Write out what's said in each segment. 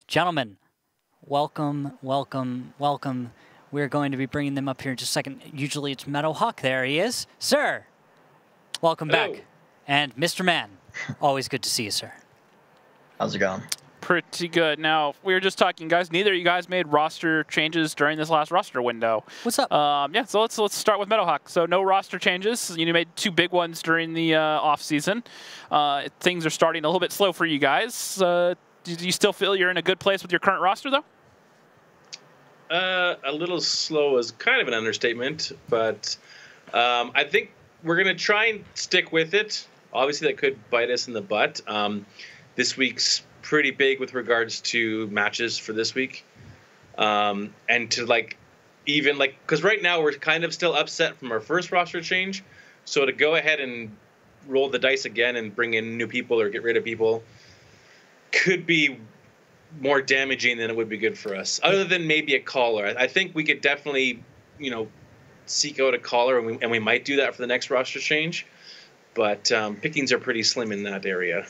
Gentlemen, welcome, welcome, welcome. We're going to be bringing them up here in just a second. Usually it's Meadow Hawk. There he is. Sir, welcome back. And Mr. Man, always good to see you, sir. How's it going? Pretty good. Now, we were just talking, guys. Neither of you guys made roster changes during this last roster window. What's up? Yeah, so let's start with Meadowhawk. So no roster changes. You made 2 big ones during the off season. Things are starting a little bit slow for you guys. Do you still feel you're in a good place with your current roster, though? A little slow is kind of an understatement, but I think we're going to try and stick with it. Obviously, that could bite us in the butt. This week's pretty big with regards to matches for this week. And to because right now we're kind of still upset from our first roster change. So to go ahead and roll the dice again and bring in new people or get rid of people could be more damaging than it would be good for us. Other than maybe a caller. I think we could definitely, seek out a caller, and we might do that for the next roster change. But pickings are pretty slim in that area.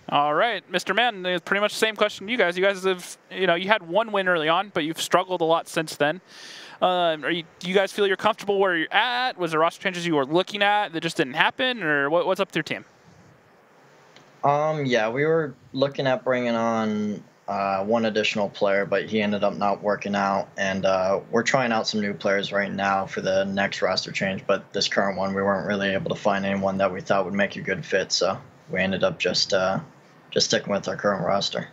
All right, Mr. Man, it's pretty much the same question to you guys. You guys have, you had 1 win early on, but you've struggled a lot since then. Do you guys feel you're comfortable where you're at? Was there roster changes you were looking at that just didn't happen, or what's up with your team? Yeah, we were looking at bringing on 1 additional player, but he ended up not working out, and we're trying out some new players right now for the next roster change, but this current one, we weren't really able to find anyone that we thought would make a good fit, so we ended up just sticking with our current roster.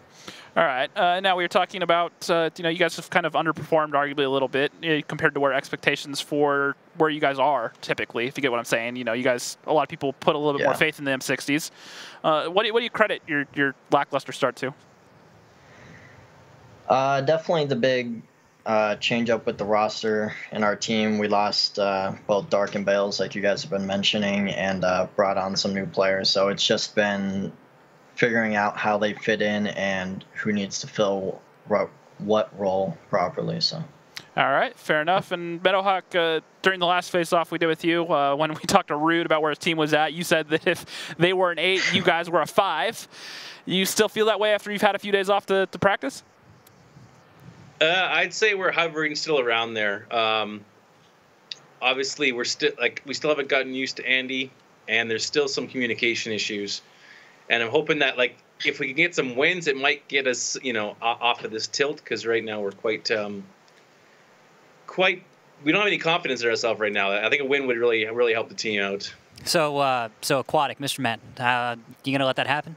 All right. Now we were talking about, you guys have kind of underperformed arguably a little bit compared to where expectations for where you guys are typically, if you get what I'm saying. You guys, a lot of people put a little bit more faith in the M60s. What do you credit your lackluster start to? Definitely the big change up with the roster in our team. We lost both Dark and Bales, like you guys have been mentioning, and brought on some new players. So it's just been figuring out how they fit in and who needs to fill what role properly. So. All right, fair enough. And Meadowhawk, during the last face-off we did with you, when we talked to Rude about where his team was at, you said that if they were an 8, you guys were a 5. You still feel that way after you've had a few days off to practice? I'd say we're hovering still around there. Obviously, we still haven't gotten used to Andy, and there's still some communication issues. And I'm hoping that if we can get some wins, it might get us off of this tilt, because right now we're quite we don't have any confidence in ourselves right now. I think a win would really help the team out. So Aquatic, Mr. Man, you gonna let that happen?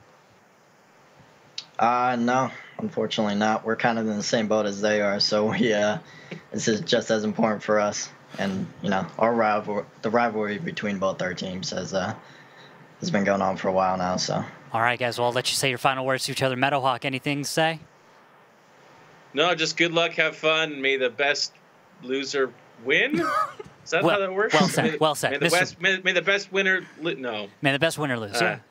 No, unfortunately not. We're kind of in the same boat as they are, so this is just as important for us. And the rivalry between both our teams has been going on for a while now. So. All right, guys. Well, I'll let you say your final words to each other. Meadowhawk, anything to say? No, just good luck, have fun. May the best loser win. Is that how that works? Well said. Well said. May the best winner. No. May the best winner lose. Yeah.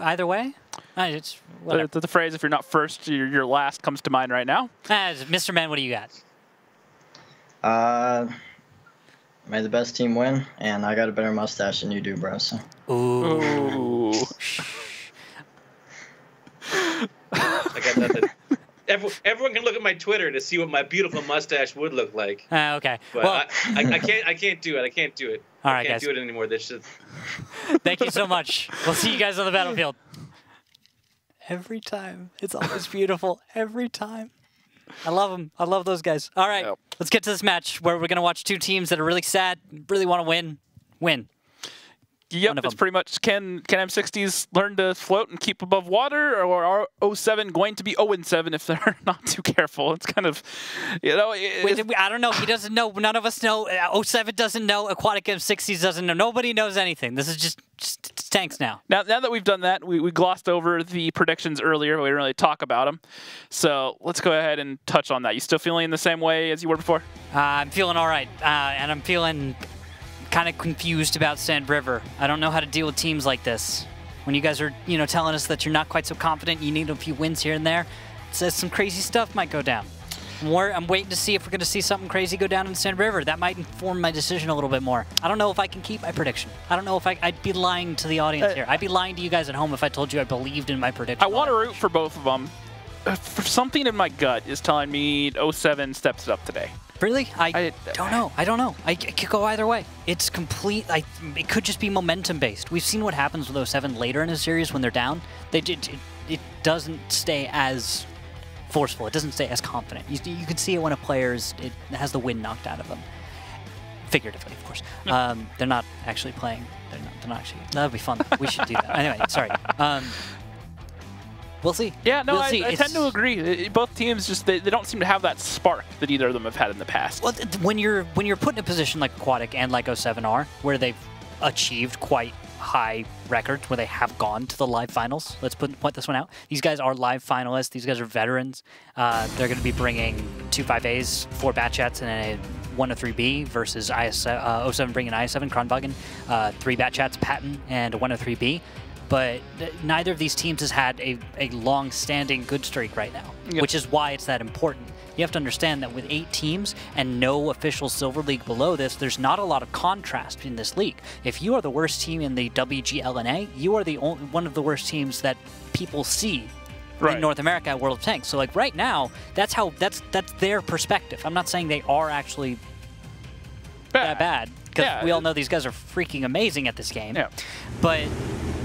Either way, it's the phrase "if you're not first, you're last" comes to mind right now. Mr. Man, what do you got? May the best team win, and I got a better mustache than you do, bro. So. Ooh. I got nothing. Everyone can look at my Twitter to see what my beautiful mustache would look like. Okay. But well, I can't do it. I can't do it. All right, I can't guys. do it anymore. This shit. Thank you so much. We'll see you guys on the battlefield. Every time. It's always beautiful. Every time. I love them. I love those guys. All right. Yep. Let's get to this match where we're going to watch 2 teams that are really sad, really want to win. Yep, it's pretty much can M60s learn to float and keep above water, or are 07 going to be 0-7 if they're not too careful? It's kind of, I don't know. He doesn't know. None of us know. 07 doesn't know. Aquatic M60s doesn't know. Nobody knows anything. This is just tanks now. Now that we've done that, we glossed over the predictions earlier, but we didn't really talk about them. So let's go ahead and touch on that. You still feeling the same way as you were before? I'm feeling all right, and I'm feeling kind of confused about Sand River. I don't know how to deal with teams like this. When you guys are, telling us that you're not quite so confident, you need a few wins here and there, it says some crazy stuff might go down. I'm waiting to see if we're going to see something crazy go down in Sand River. That might inform my decision a little bit more. I don't know if I can keep my prediction. I don't know if I'd be lying to the audience here. I'd be lying to you guys at home if I told you I believed in my prediction. I want to root for both of them. something in my gut is telling me 07 steps it up today. Really? I don't know. I don't know. It could go either way. It's complete. It could just be momentum based. We've seen what happens with 07 later in a series when they're down. It doesn't stay as forceful. It doesn't stay as confident. You can see it when a player it has the wind knocked out of them. Figuratively, of course. They're not actually playing. They're not actually. That would be fun. We should do that. Anyway, sorry. We'll see. Yeah, no, we'll see. I tend to agree. Both teams just they don't seem to have that spark that either of them have had in the past. Well, when you're put in a position like Aquatic and like 07 are, where they've achieved quite high records, where they have gone to the live finals. Let's point this one out. These guys are live finalists. These guys are veterans. They're going to be bringing 2 5As, 4 Batchats, and a 103B versus 07 bringing IS7, Kronwagen, 3 Batchats, Patton, and a 103B. But neither of these teams has had a long-standing good streak right now, which is why it's that important. You have to understand that with 8 teams and no official Silver League below this, there's not a lot of contrast in this league. If you are the worst team in the WGLNA, you are one of the worst teams that people see in North America at World of Tanks. So like right now, that's their perspective. I'm not saying they are actually that bad, because we all know these guys are freaking amazing at this game. Yeah. But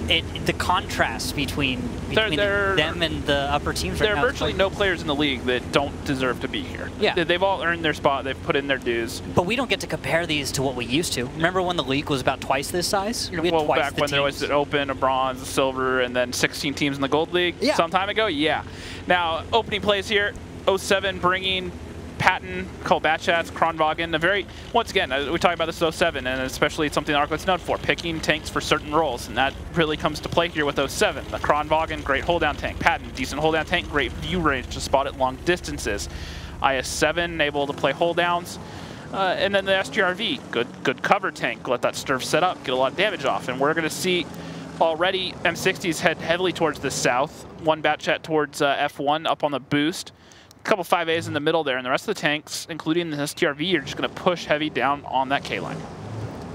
the contrast between them and the upper teams right now. There are virtually no players in the league that don't deserve to be here. Yeah. They've all earned their spot. They've put in their dues. But we don't get to compare these to what we used to. Remember when the league was about twice this size? Well, back when there was an open, a bronze, a silver, and then 16 teams in the gold league some time ago? Yeah. Now, opening plays here, 07 bringing Patton, called Batchats, Kronwagen, once again, we talk about this 07, and especially it's something Arclight's known for, picking tanks for certain roles, and that really comes to play here with 07. The Kronwagen, great hold down tank. Patton, decent hold down tank, great view range to spot at long distances. IS7, able to play hold downs. And then the STRV, good cover tank, let that Sturf set up, get a lot of damage off, and we're going to see already AM60s head heavily towards the south, 1 Batchat towards F1 up on the boost. Couple 5As in the middle there, and the rest of the tanks, including the STRV, are just going to push heavy down on that K line.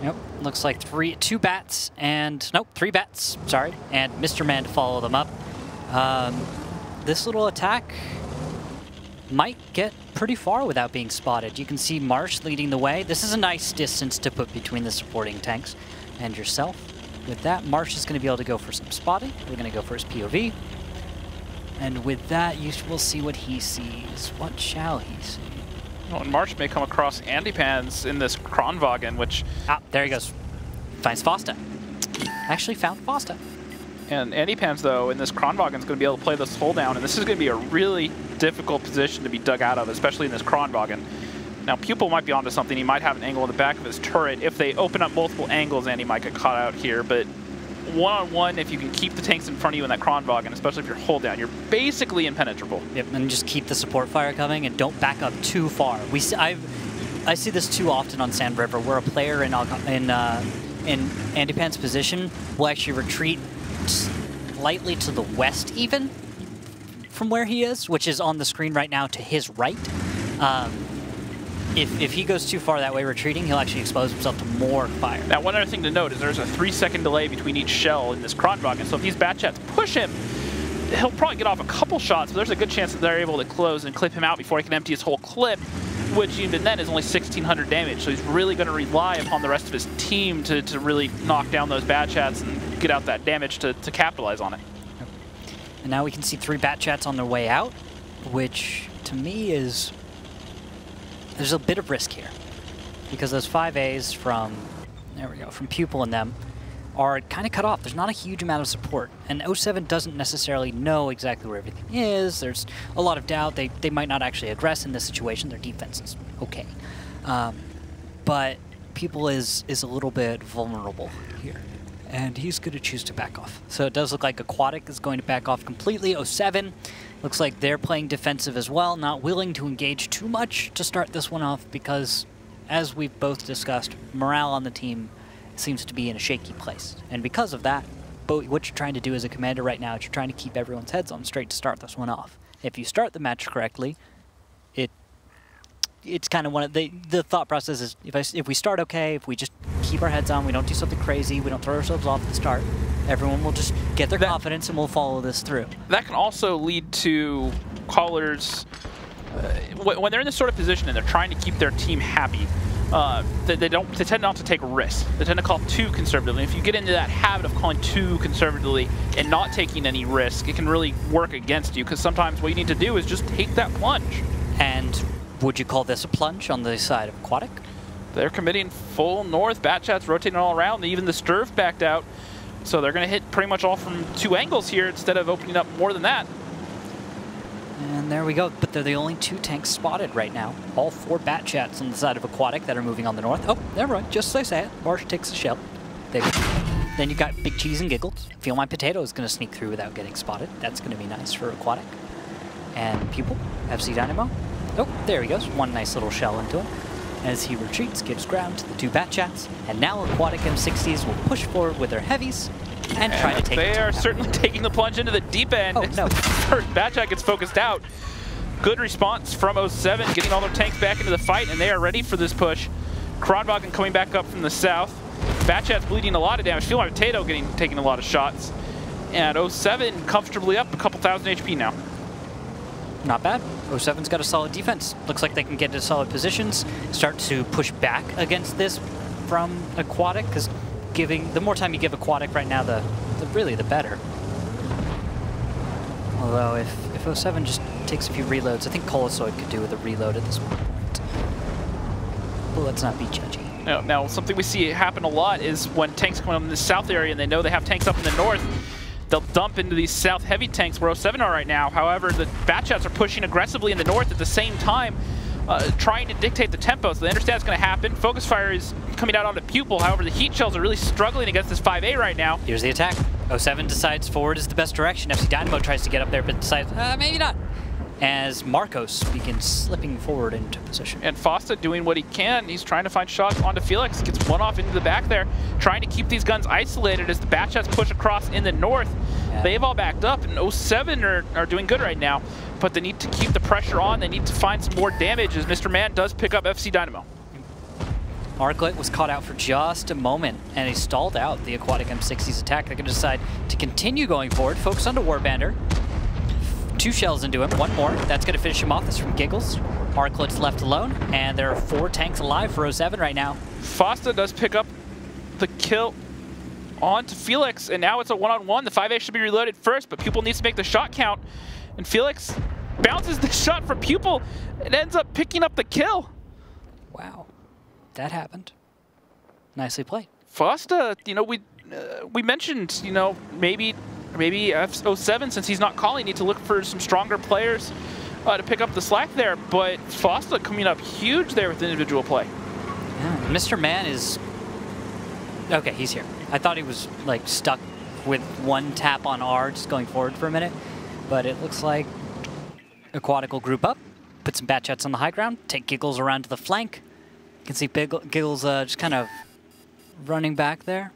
Yep, looks like 3 bats and nope, 3 bats. Sorry, and Mr. Man to follow them up. This little attack might get pretty far without being spotted. You can see Marsh leading the way. This is a nice distance to put between the supporting tanks and yourself. With that, Marsh is going to be able to go for some spotting. We're going to go for his POV. And with that, you will see what he sees. What shall he see? Well, and Marsh may come across Andy Pans in this Kronwagen, which... Ah, there he goes. Finds Fosta. Actually found Fosta. And Andy Pans, though, in this Kronwagen is going to be able to play this hold down, and this is going to be a really difficult position to be dug out of, especially in this Kronwagen. Now, Pupil might be onto something. He might have an angle in the back of his turret. If they open up multiple angles, Andy might get caught out here, but one-on-one, if you can keep the tanks in front of you in that Kronwagen, especially if you're hold down, you're basically impenetrable. Yep, and just keep the support fire coming and don't back up too far. I see this too often on Sand River, where a player in Andy Pan's position will actually retreat slightly to the west even from where he is, which is on the screen right now to his right. If he goes too far that way retreating, he'll actually expose himself to more fire. Now, one other thing to note is there's a 3-second delay between each shell in this Kronwagen, so if these Batchats push him, he'll probably get off a couple shots, but there's a good chance that they're able to close and clip him out before he can empty his whole clip, which even then is only 1,600 damage, so he's really going to rely upon the rest of his team to really knock down those Batchats and get out that damage to capitalize on it. And now we can see 3 Batchats on their way out, which to me is... There's a bit of risk here, because those 5As from Pupil and them are kind of cut off. There's not a huge amount of support, and 07 doesn't necessarily know exactly where everything is. There's a lot of doubt. They might not actually aggress in this situation. Their defense is okay. But Pupil is a little bit vulnerable here, and he's going to choose to back off. So it does look like Aquatic is going to back off completely. 07 looks like they're playing defensive as well, not willing to engage too much to start this one off because, as we've both discussed, morale on the team seems to be in a shaky place. And because of that, what you're trying to do as a commander right now is you're trying to keep everyone's heads on straight to start this one off. If you start the match correctly, it's kind of one of the thought process is if we start okay, if we just keep our heads on, we don't do something crazy, we don't throw ourselves off at the start, everyone will just get their confidence and we'll follow this through. That can also lead to callers, when they're in this sort of position and they're trying to keep their team happy, they tend not to take risks. They tend to call too conservatively. If you get into that habit of calling too conservatively and not taking any risk, it can really work against you, because sometimes what you need to do is just take that plunge. And would you call this a plunge on the side of Aquatic? They're committing full north. Batchat's rotating all around. Even the Sturf backed out. So they're going to hit pretty much all from 2 angles here instead of opening up more than that. And there we go. But they're the only 2 tanks spotted right now. All 4 Batchats on the side of Aquatic that are moving on the north. Oh, never mind. Just as I say it. Marsh takes the shell. Then you got Big Cheese and Giggles. Feel My Potato is going to sneak through without getting spotted. That's going to be nice for Aquatic. And Pupil, FC Dynamo. Oh, there he goes. 1 nice little shell into him. As he retreats, gives ground to the 2 Batchats. And now Aquatic M60s will push forward with their heavies and try to take it. They are certainly taking the plunge into the deep end. Oh, no. First Batchat gets focused out. Good response from 07, getting all their tanks back into the fight, and they are ready for this push. Kronwagen coming back up from the south. Batchat's bleeding a lot of damage. Feel My Potato taking a lot of shots. And 07 comfortably up a couple thousand HP now. Not bad. 07's got a solid defense. Looks like they can get into solid positions, start to push back against this from Aquatic, because the more time you give Aquatic right now, really the better. Although if 07 just takes a few reloads, I think Colosoid could do with a reload at this point. But let's not be judgy. Now, something we see happen a lot is when tanks come in the south area and they know they have tanks up in the north, they'll dump into these south heavy tanks where 07 are right now. However, the Batchats are pushing aggressively in the north at the same time, trying to dictate the tempo, so they understand it's going to happen. Focus fire is coming out onto Pupil. However, the heat shells are really struggling against this 5A right now. Here's the attack. 07 decides forward is the best direction. FC Dynamo tries to get up there, but decides maybe not. As Marcos begins slipping forward into position. And Fosta doing what he can. He's trying to find shots onto Felix. Gets one off into the back there, trying to keep these guns isolated as the Batchats push across in the north. Yeah. They've all backed up, and 07 are doing good right now, but they need to keep the pressure on. They need to find some more damage as Mr. Man does pick up FC Dynamo. Arclet was caught out for just a moment, and he stalled out the Aquatic M60's attack. They're going to decide to continue going forward, focus on the Warbander. 2 shells into him, 1 more. That's going to finish him off. This from Giggles. Arclet's left alone, and there are 4 tanks alive for 07 right now. Fosta does pick up the kill onto Felix, and now it's a 1-on-1. The 5A should be reloaded first, but Pupil needs to make the shot count, and Felix bounces the shot from Pupil and ends up picking up the kill. Wow, that happened. Nicely played. Fosta, we mentioned, maybe 07, since he's not calling, need to look for some stronger players to pick up the slack there, but Fosta coming up huge there with individual play. Yeah, Mr. Man is... Okay, he's here. I thought he was like stuck with 1 tap on R just going forward for a minute, but it looks like Aquatic will group up, put some Batchats on the high ground, take Giggles around to the flank. You can see Giggles just kind of running back there.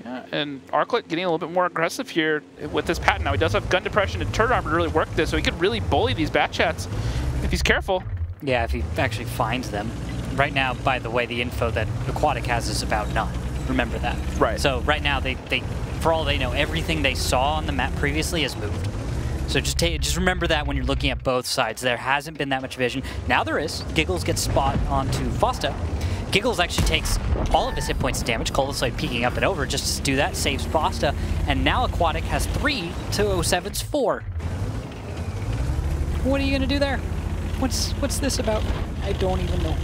Yeah, and Arclet getting a little bit more aggressive here with this pattern. Now he does have gun depression and turret armor to really work this, so he could really bully these Batchats if he's careful. Yeah, if he actually finds them. Right now, by the way, the info that Aquatic has is about none. Remember that. Right. So right now, they for all they know, everything they saw on the map previously has moved. So just remember that when you're looking at both sides. There hasn't been that much vision. Now there is. Giggles gets spot onto Fosta. Giggles actually takes all of his hit points of damage. Colosoid peeking up and over just to do that, saves Fosta. And now Aquatic has 3 to 07's 4. What are you going to do there? What's this about? I don't even know.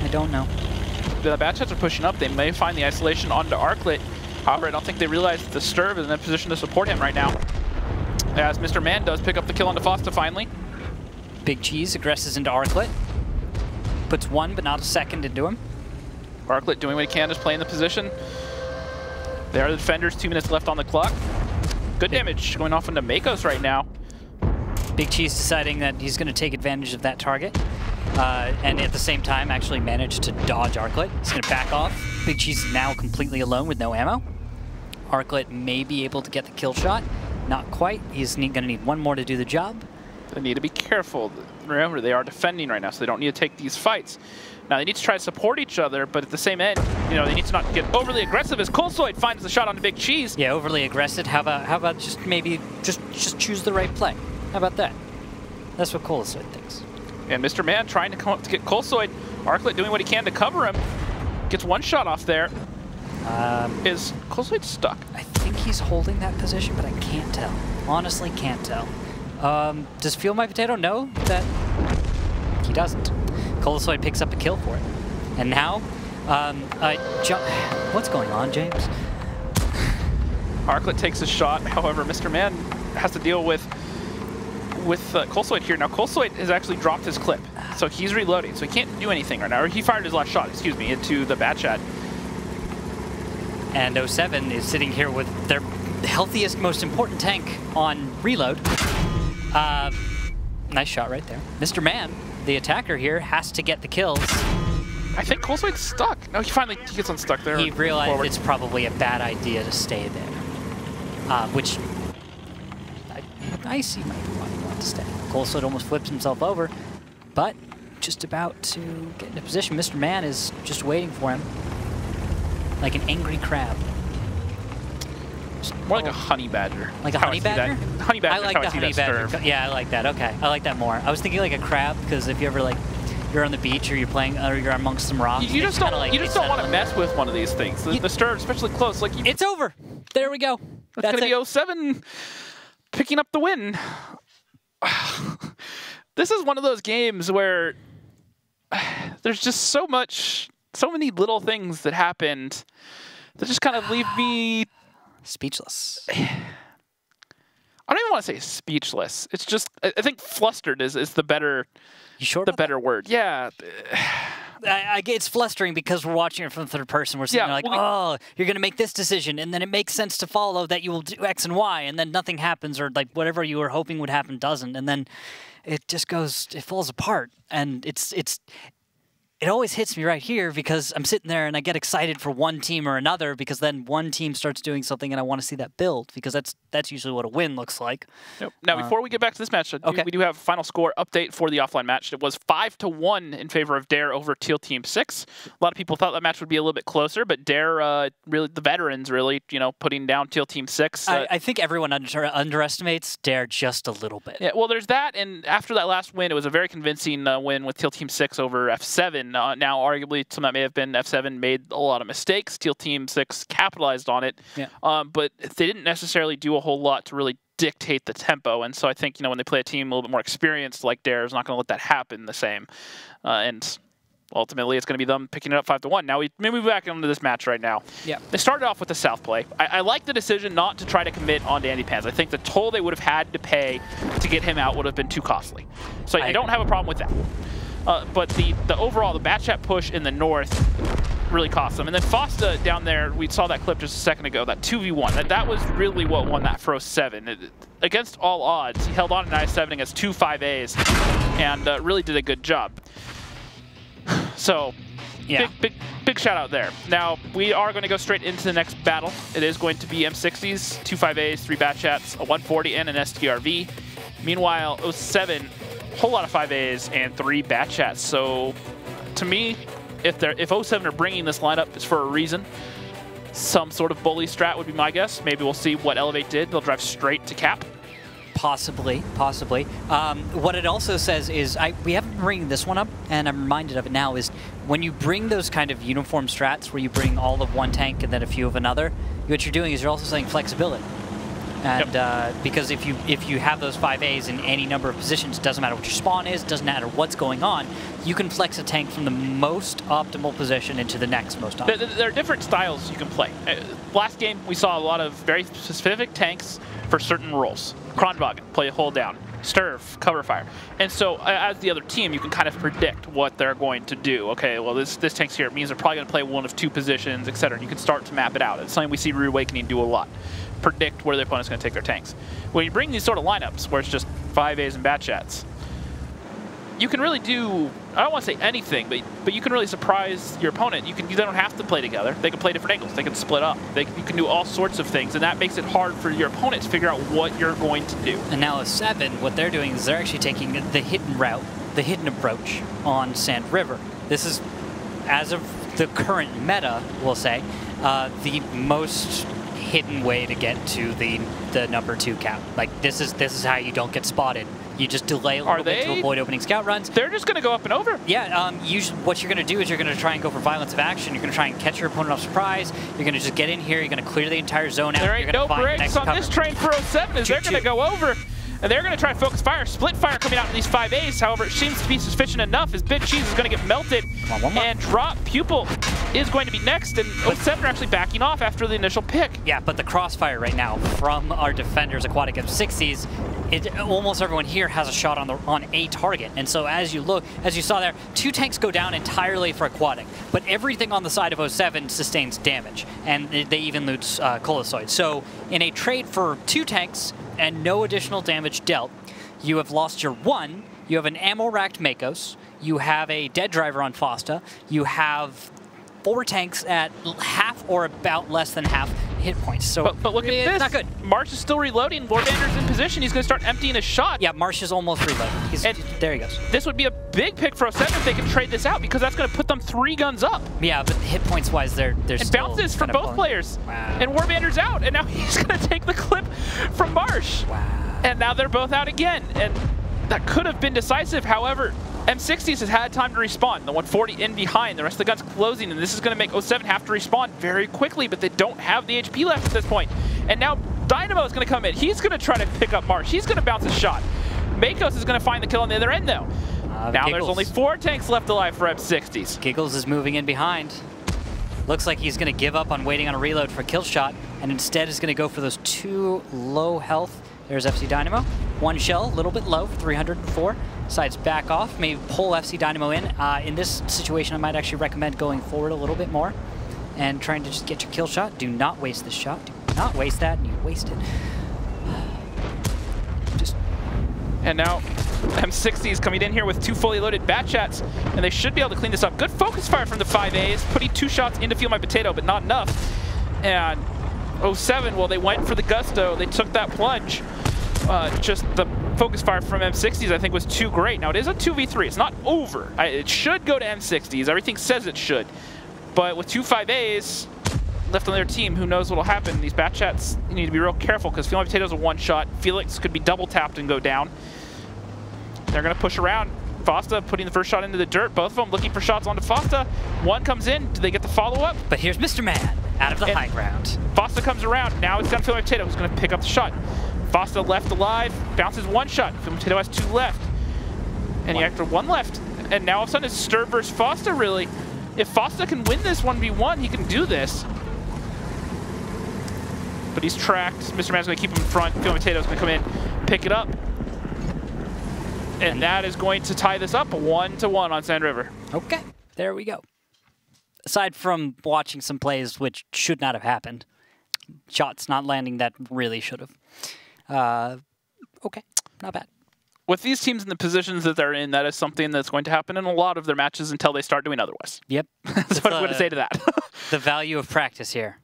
I don't know. The Batchats are pushing up. They may find the isolation onto Arclet. However, I don't think they realize that the Sturv is in a position to support him right now. As Mr. Man does pick up the kill onto Fosta finally. Big Cheese aggresses into Arclet. Puts 1 but not a second into him. Arclet doing what he can, just playing the position. There are the defenders, 2 minutes left on the clock. Good damage going off into Makos right now. Big Cheese deciding that he's going to take advantage of that target. And at the same time actually managed to dodge Arclet. He's going to back off. Big Cheese is now completely alone with no ammo. Arclet may be able to get the kill shot. Not quite. He's going to need 1 more to do the job. They need to be careful. Remember, they are defending right now, so they don't need to take these fights. Now, they need to try to support each other, but at the same end, you know, they need to not get overly aggressive as Colsoid finds the shot on the Big Cheese. Yeah, overly aggressive. How about just maybe just choose the right play? How about that? That's what Colsoid thinks. And Mr. Man trying to come up to get Colsoid. Arclet doing what he can to cover him. Gets one shot off there. Is Colsoid stuck? I think he's holding that position, but I can't tell. Honestly, can't tell. Does Feel My Potato know that he doesn't? Colsoid picks up a kill for it. And now, what's going on, James? Arclet takes a shot. However, Mr. Man has to deal with Colsoid here. Now, Colsoid has actually dropped his clip, so he's reloading, so he can't do anything right now. Or he fired his last shot, excuse me, into the Batchat. And 07 is sitting here with their healthiest, most important tank on reload. Nice shot right there. Mr. Man, the attacker here, has to get the kills. I think Colsoid's stuck. No, he gets unstuck there. He realized it's probably a bad idea to stay there, which I see why he wants to stay. Colsoid almost flips himself over, but just about to get into position. Mr. Man is just waiting for him, like an angry crab. More like a honey badger. Like a honey badger? Honey badger. I like the honey badger. Yeah, I like that. Okay, I like that more. I was thinking like a crab, because if you ever you're on the beach or you're playing or you're amongst some rocks, you just don't want to mess with one of these things. The stir, especially close. Like it's over. There we go. That's gonna be 07 picking up the win. This is one of those games where there's just so many little things that happened that just kind of leave me speechless. I don't even want to say speechless. It's just, I think flustered is the better, better word. Yeah. It's flustering because we're watching it from the third person. We're sitting there like, oh, you're going to make this decision, and then it makes sense to follow that you will do X and Y, and then nothing happens, or like whatever you were hoping would happen doesn't, and then it just it falls apart, and it always hits me right here because I'm sitting there and I get excited for one team or another, because then one team starts doing something and I want to see that build, because that's usually what a win looks like. Yep. Now, before we get back to this match, we do have a final score update for the offline match. It was 5-1 in favor of Dare over Teal Team 6. A lot of people thought that match would be a little bit closer, but Dare, really, the veterans really, putting down Teal Team 6. I think everyone underestimates Dare just a little bit. Yeah, well, there's that, and after that last win, it was a very convincing win with Teal Team 6 over F7. Now, arguably, some that may have been F7 made a lot of mistakes. Teal Team 6 capitalized on it, but they didn't necessarily do a whole lot to really dictate the tempo. And so I think, when they play a team a little bit more experienced like Dare is not going to let that happen the same. And ultimately, it's going to be them picking it up 5-1. Now, we move back into this match right now. Yeah. They started off with the South play. I like the decision not to try to commit on Dandy Pans. I think the toll they would have had to pay to get him out would have been too costly. So I don't have a problem with that. But the overall, the Batchat push in the north really cost them. And then Fosta down there, we saw that clip just a second ago, that 2v1. That was really what won that for 07. Against all odds, he held on in I-7 against 2 5As and really did a good job. So, yeah. Big shout out there. Now, we are going to go straight into the next battle. It is going to be M60s, 2 5As, 3 Batchats, a 140, and an STRV. Meanwhile, 07, whole lot of 5As and 3 Batchats. So, to me, if 07 are bringing this lineup, it's for a reason. Some sort of bully strat would be my guess. Maybe we'll see what Elevate did. They'll drive straight to cap. Possibly. What it also says is, we haven't been bringing this one up, and I'm reminded of it now, is when you bring those kind of uniform strats where you bring all of one tank and then a few of another, what you're doing is you're also saying flexibility. And because if you have those 5As in any number of positions, it doesn't matter what your spawn is, doesn't matter what's going on, you can flex a tank from the most optimal position into the next most optimal. There are different styles you can play. Last game, we saw a lot of very specific tanks for certain roles. Kronwagen, play a hold down. Sturf, cover fire. And so as the other team, you can kind of predict what they're going to do. Okay, well, this tank's here. It means they're probably going to play one of 2 positions, etc. And you can start to map it out. It's something we see Rude Awakening do a lot. Predict where their opponent's going to take their tanks. When you bring these sort of lineups where it's just 5As and Batchats, you can really do I don't want to say anything, but you can really surprise your opponent. They don't have to play together. They can play different angles. They can split up. You can do all sorts of things, and that makes it hard for your opponent to figure out what you're going to do. And now 07, what they're doing is they're actually taking the hidden route, the hidden approach on Sand River. This is, as of the current meta, we'll say, the most hidden way to get to the number 2 cap. Like, this is how you don't get spotted. You just delay a little bit to avoid opening scout runs. They're just going to go up and over. Yeah, what you're going to do is you're going to try and go for violence of action. You're going to try and catch your opponent off surprise. You're going to just get in here. You're going to clear the entire zone out. There ain't no brakes on this train for 07 as they're going to go over. And they're going to try and focus fire. Split fire coming out in these 5As. However, it seems to be sufficient enough as Big Cheese is going to get melted. Come on, and Drop Pupil is going to be next. And 07 are actually backing off after the initial pick. Yeah, but the crossfire right now from our defenders, Aquatic M60s, almost everyone here has a shot on a target. And so as you saw there, 2 tanks go down entirely for Aquatic. But everything on the side of 07 sustains damage. And they even lose Colosoid. So in a trade for 2 tanks, and no additional damage dealt, you have lost your 1, you have an ammo-racked Makos, you have a dead driver on Fosta, you have 4 tanks at half or about less than half hit points. So but look at this. It's not good. Marsh is still reloading. Lorbander's in position. He's going to start emptying his shot. Yeah, Marsh is almost reloaded. There he goes. This would be a big pick for 07 if they can trade this out, because that's going to put them 3 guns up. Yeah, but hit points wise, they're and still bounces for both players. Wow. And Warbander's out, and now he's going to take the clip from Marsh. Wow. And now they're both out again, and that could have been decisive. However, M60s has had time to respawn. The 140 in behind, the rest of the guns closing, and this is going to make 07 have to respawn very quickly, but they don't have the HP left at this point. And now Dynamo is going to come in. He's going to try to pick up Marsh. He's going to bounce a shot. Makos is going to find the kill on the other end, though. Now there's only 4 tanks left alive for M60s. Giggles is moving in behind. Looks like he's going to give up on waiting on a reload for a kill shot, and instead is going to go for those 2 low health. There's FC Dynamo. 1 shell, a little bit low for 304. Decides back off, maybe pull FC Dynamo in. In this situation, I might actually recommend going forward a little bit more and trying to just get your kill shot. Do not waste this shot. Do not waste that, and you waste it. And now M60s coming in here with 2 fully loaded bat chats, and they should be able to clean this up. Good focus fire from the 5As, putting 2 shots into Feel My Potato, but not enough. And 07, well, they went for the gusto. They took that plunge. Just the focus fire from M60s, I think, was too great. Now, it is a 2v3. It's not over. It should go to M60s. Everything says it should. But with 2 5As left on their team, who knows what will happen. These bat chats, you need to be real careful, because Feel My Potato's a 1-shot. Felix could be double tapped and go down. They're going to push around. Fosta putting the first shot into the dirt. Both of them looking for shots onto Fosta. 1 comes in. Do they get the follow-up? But here's Mr. Man out of the high ground. Fosta comes around. Now it's down to Feel My Potato, who's going to pick up the shot. Fosta left alive. Bounces 1 shot. Feel My Potato has 2 left. And he after 1 left. And now all of a sudden it's Stir versus Fosta, really. If Fosta can win this 1v1, he can do this. But he's tracked. Mr. Man's going to keep him in front. Feel My Potato's going to come in, pick it up. And that is going to tie this up 1-1 on Sand River. Okay, there we go. Aside from watching some plays which should not have happened, shots not landing that really should have. Okay, not bad. With these teams in the positions that they're in, that is something that's going to happen in a lot of their matches until they start doing otherwise. Yep. That's what I'm going to say to that. The value of practice here.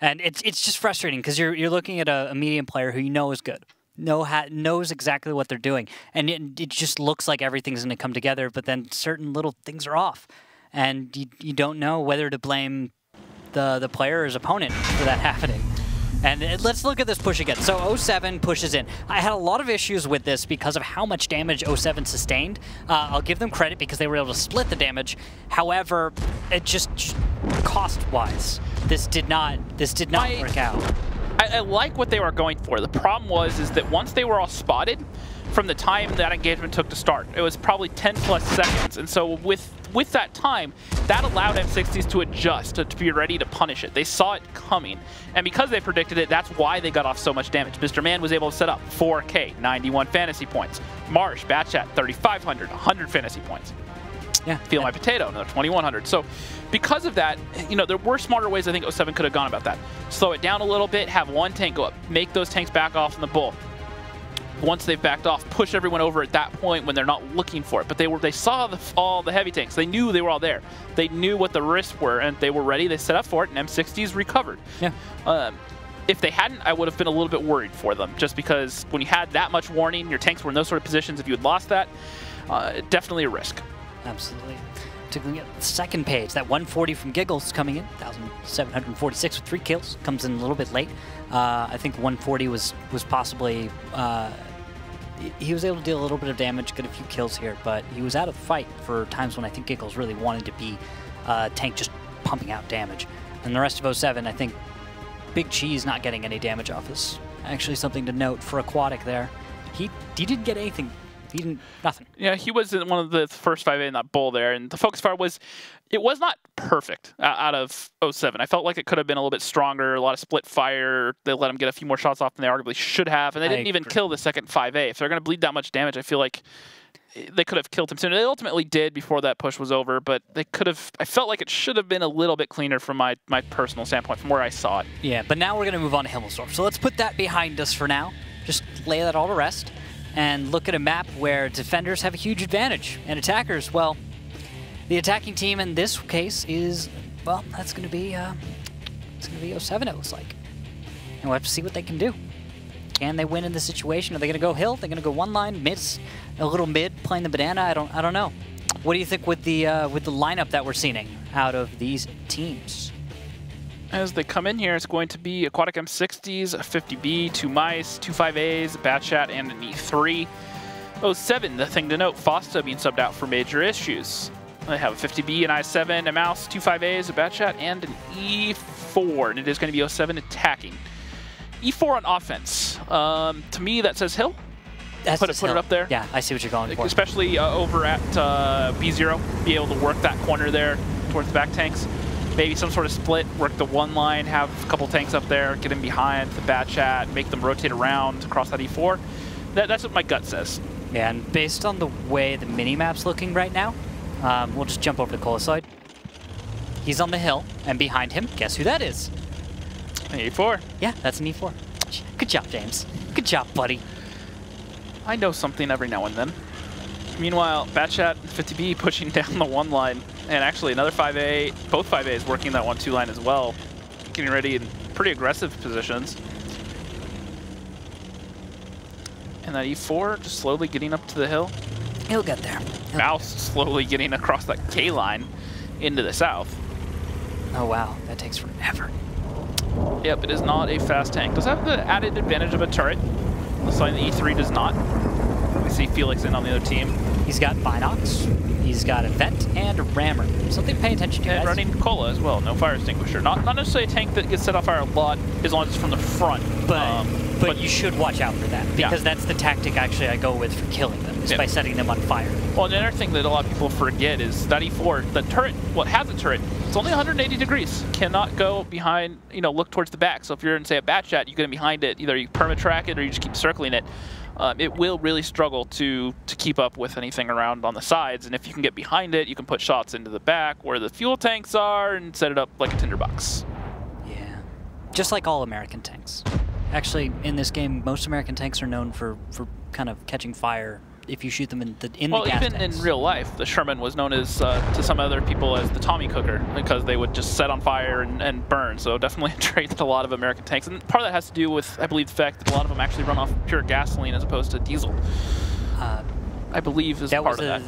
And it's just frustrating, because you're looking at a medium player who you know is good. Knows exactly what they're doing, and it just looks like everything's going to come together, but then certain little things are off, and you don't know whether to blame the player or his opponent for that happening. And let's look at this push again. So 07 pushes in. I had a lot of issues with this because of how much damage 07 sustained. I'll give them credit because they were able to split the damage. However, it just cost-wise, this did not work out. I like what they were going for. The problem is that once they were all spotted, from the time that engagement took to start, it was probably 10+ seconds. And so with that time, that allowed M60s to adjust, to be ready to punish it. They saw it coming. And because they predicted it, that's why they got off so much damage. Mr. Man was able to set up 4K, 91 fantasy points. Marsh, Batchat, 3,500, 100 fantasy points. Yeah. Feel My Potato, another 2,100. So because of that, there were smarter ways I think 07 could have gone about that. Slow it down a little bit, have 1 tank go up, make those tanks back off in the bull. once they've backed off, push everyone over at that point when they're not looking for it. But they saw all the heavy tanks. They knew they were all there. They knew what the risks were, and they were ready. They set up for it, and M60s recovered. Yeah. If they hadn't, I would have been a little bit worried for them, just because when you had that much warning, your tanks were in those sort of positions. If you had lost that, definitely a risk. Absolutely. Taking at the second page, that 140 from Giggles coming in, 1,746 with 3 kills, comes in a little bit late. I think 140 was possibly, he was able to deal a little bit of damage, get a few kills here, but he was out of the fight for times when I think Giggles really wanted to be tank just pumping out damage. And the rest of 07, I think Big Cheese not getting any damage off is actually something to note for Aquatic there. He didn't get anything. He didn't, nothing. Yeah, he was in one of the first 5A in that bowl there, and the focus fire was not perfect out of 07. I felt like it could have been a little bit stronger, a lot of split fire. They let him get a few more shots off than they arguably should have, and they didn't even kill the second 5A. If they're going to bleed that much damage, I feel like they could have killed him sooner. They ultimately did before that push was over, but they could have, I felt like it should have been a little bit cleaner from my personal standpoint, from where I saw it. Yeah, but now we're going to move on to Himmelsdorf. So let's put that behind us for now. Just lay that all to rest. And look at a map where defenders have a huge advantage, and attackers, well, the attacking team in this case is, well, that's going to be, it's going to be 07, it looks like. And we'll have to see what they can do. Can they win in this situation? Are they going to go hill? They're going to go one line, a little mid, playing the banana? I don't know. What do you think with the lineup that we're seeing out of these teams? As they come in here, it's going to be Aquatic M60s, a 50B, 2 Mice, 2 5As, a Batchat, and an E3. 07, the thing to note, Fosta being subbed out for major issues. They have a 50B, an I7, a Mouse, 2 5As, a Batchat, and an E4, and it is going to be 07 attacking. E4 on offense. To me, that says Hill. Put it up there. Yeah, I see what you're going for. Especially over at B0, be able to work that corner there towards the back tanks. Maybe some sort of split, work the one line, have a couple tanks up there, get in behind the Batchat, make them rotate around across that E4. That's what my gut says. Yeah, and based on the way the mini-map's looking right now, we'll just jump over to Colosoid. He's on the hill, and behind him, guess who that is? An E4. Yeah, that's an E4. Good job, James. Good job, buddy. I know something every now and then. Meanwhile, Batchat 50B pushing down the one line, and actually another 5A, both 5As working that 1-2 line as well, getting ready in pretty aggressive positions. And that E4 just slowly getting up to the hill. He'll get there. Mouse slowly getting across that K line into the south. Oh wow, that takes forever. Yep, it is not a fast tank. Does have the added advantage of a turret. Looks like the E3 does not. We see Felix in on the other team. He's got Binox, he's got a Vent, and a Rammer. Something to pay attention to, and guys. Running Cola as well, no fire extinguisher. Not necessarily a tank that gets set off fire a lot, as long as it's from the front. But you should watch out for that, because that's the tactic actually I go with for killing them, is by setting them on fire. Well, another thing that a lot of people forget is that E4, the turret, has a turret, it's only 180 degrees. Cannot go behind, look towards the back. So if you're in, say, a Batchat, you get in behind it, either you perma-track it or you just keep circling it. It will really struggle to keep up with anything around on the sides, and if you can get behind it, you can put shots into the back where the fuel tanks are and set it up like a tinderbox. Yeah, just like all American tanks. Actually, in this game, most American tanks are known for kind of catching fire if you shoot them in the gas tanks. Well, even in real life, the Sherman was known as, to some other people, as the Tommy Cooker, because they would just set on fire and burn. So definitely a trait that a lot of American tanks, and part of that has to do with, I believe, the fact that a lot of them actually run off pure gasoline as opposed to diesel. I believe is part of that.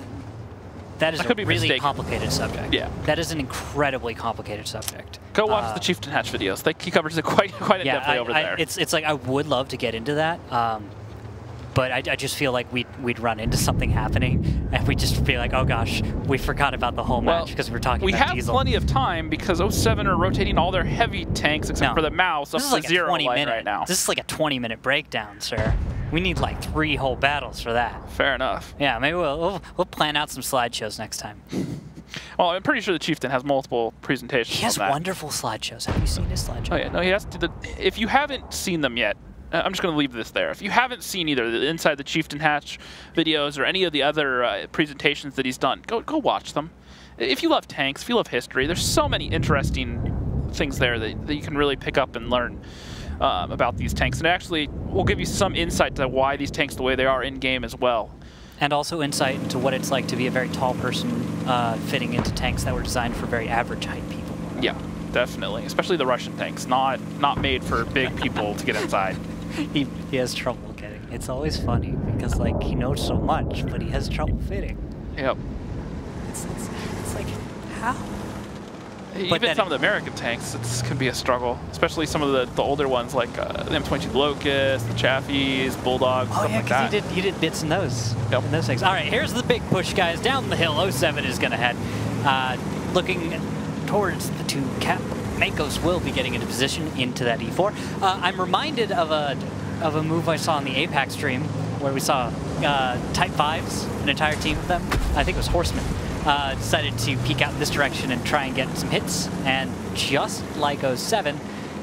That is a really complicated subject. Yeah. That is an incredibly complicated subject. Go watch the Chieftain Hatch videos. He covers it quite in-depthly over there. It's like I would love to get into that. But I just feel like we'd run into something happening, and we'd just be like, oh gosh, we forgot about the whole match because we were talking about diesel. We have plenty of time because 07 are rotating all their heavy tanks except for the Mouse up to like 0 line right now. This is like a 20-minute breakdown, sir. We need like 3 whole battles for that. Fair enough. Yeah, maybe we'll plan out some slideshows next time. Well, I'm pretty sure the Chieftain has multiple presentations. He has wonderful slideshows. Have you seen his slideshow? Oh yeah, no, he has to. If you haven't seen them yet, I'm just going to leave this there. If you haven't seen either the Inside the Chieftain Hatch videos or any of the other presentations that he's done, go watch them. If you love tanks, if you love history, there's so many interesting things there that you can really pick up and learn. about these tanks. And actually, we'll give you some insight to why these tanks the way they are in-game as well. And also insight into what it's like to be a very tall person fitting into tanks that were designed for very average height people. Yeah, definitely. Especially the Russian tanks, not made for big people to get inside. He has trouble getting. It's always funny because like he knows so much, but he has trouble fitting. Yep. It's like how? Even some of the American tanks, it can be a struggle, especially some of the older ones like the M22 Locust, the Chaffies, Bulldogs, stuff like that. Oh yeah, because you did bits in those. Yep. In those things. All right, here's the big push, guys. Down the hill, 07 is going to head. Looking towards the 2 cap. Makos will be getting into position into that E4. I'm reminded of a move I saw on the APAC stream where we saw Type 5s, an entire team of them. I think it was Horsemen. Decided to peek out in this direction and try and get some hits, and just like 07,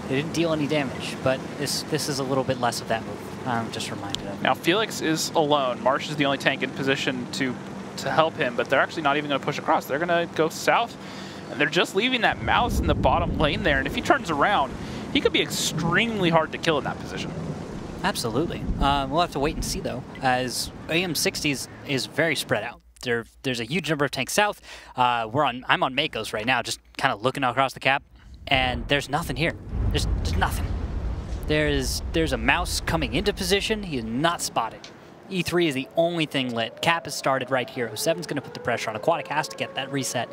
they didn't deal any damage, but this is a little bit less of that move. I'm just reminded of. Now Felix is alone. Marsh is the only tank in position to help him, but they're actually not even going to push across. They're going to go south, and they're just leaving that mouse in the bottom lane there, and if he turns around, he could be extremely hard to kill in that position. Absolutely. We'll have to wait and see, though, as AM60s is very spread out. There's a huge number of tanks south. I'm on Makos right now, just kind of looking across the cap, and there's nothing here. There's nothing. There's a mouse coming into position. He is not spotted. E3 is the only thing lit. Cap has started right here. 07's going to put the pressure on. Aquatic has to get that reset.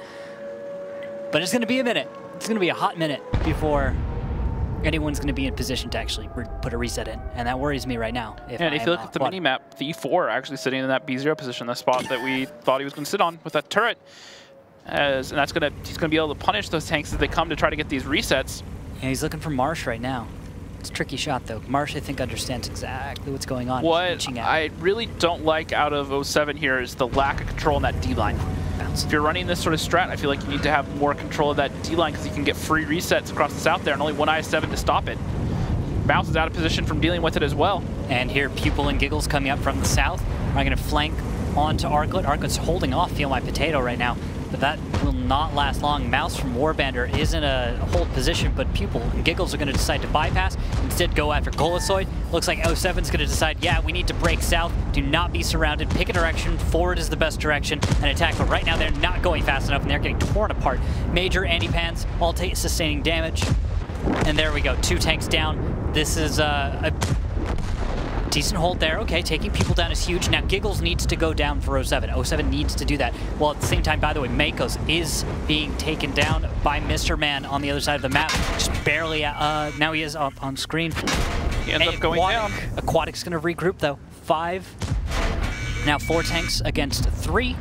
But it's going to be a minute. It's going to be a hot minute before anyone's going to be in position to actually put a reset in, and that worries me right now. And if you look at the mini-map, the E4 actually sitting in that B0 position, the spot that we thought he was going to sit on with that turret, and he's going to be able to punish those tanks as they come to try to get these resets. Yeah, he's looking for Marsh right now. It's a tricky shot, though. Marsh, I think, understands exactly what's going on. What I really don't like out of 07 here is the lack of control in that D-line. If you're running this sort of strat, I feel like you need to have more control of that D-line because you can get free resets across the south there and only one IS-7 to stop it. Bounce is out of position from dealing with it as well. And here, Pupil and Giggles coming up from the south. I'm going to flank onto Arklet. Arklet's holding off Feel My Potato right now, but that will not last long. Mouse from Warbander is in a hold position, but Pupil and Giggles are going to decide to bypass, instead go after Golosoid. Looks like 07's going to decide, yeah, we need to break south, do not be surrounded, pick a direction, forward is the best direction, and attack. But right now they're not going fast enough, and they're getting torn apart. Major anti-pans, all sustaining damage. And there we go, 2 tanks down. This is a decent hold there. Okay, taking people down is huge. Now Giggles needs to go down for 07. 07 needs to do that. Well, at the same time, by the way, Makos is being taken down by Mr. Man on the other side of the map. Just barely, now he is up on screen. He ends up going down. Aquatic's gonna regroup though. 5. Now 4 tanks against 3.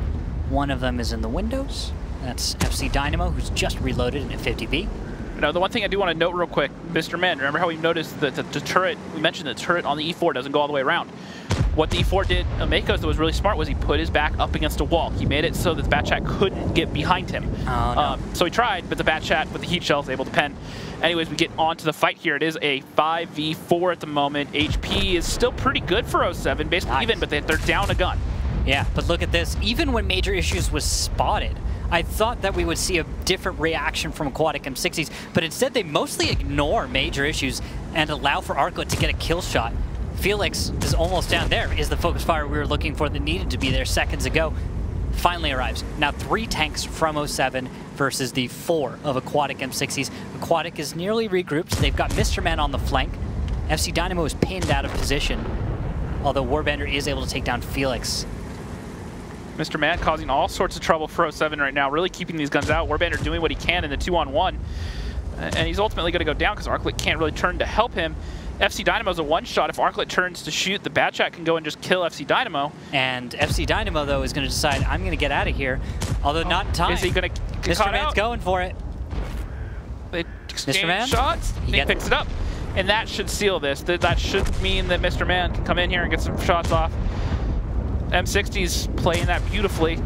One of them is in the windows. That's FC Dynamo, who's just reloaded in at 50B. Now, the one thing I do want to note real quick, Mr. Men, remember how we noticed that the turret, we mentioned the turret on the E4 doesn't go all the way around. What the E4 did, Makos, that was really smart, was he put his back up against a wall. He made it so that the Batchat couldn't get behind him. Oh, no. So he tried, but the Batchat with the heat shell is able to pen. Anyways, we get on to the fight here. It is a 5v4 at the moment. HP is still pretty good for 07, basically even, but they're down a gun. Yeah, but look at this. Even when Major Issues was spotted, I thought that we would see a different reaction from Aquatic M60s, but instead they mostly ignore Major Issues and allow for Arklet to get a kill shot. Felix is almost down. There is the focus fire we were looking for that needed to be there seconds ago. Finally arrives. Now 3 tanks from 07 versus the 4 of Aquatic M60s. Aquatic is nearly regrouped. They've got Mr. Man on the flank. FC Dynamo is pinned out of position, although Warbander is able to take down Felix. Mr. Man causing all sorts of trouble for 07 right now, really keeping these guns out. Warbander doing what he can in the 2-on-1. And he's ultimately going to go down because Arklet can't really turn to help him. FC Dynamo's a one-shot. If Arklet turns to shoot, the Batchat can go and just kill FC Dynamo. And FC Dynamo, though, is going to decide, I'm going to get out of here, although not in time. Is he going to get Mr. Man's going for it. They exchange shots. He picks it up. And that should seal this. That should mean that Mr. Man can come in here and get some shots off. M60's playing that beautifully.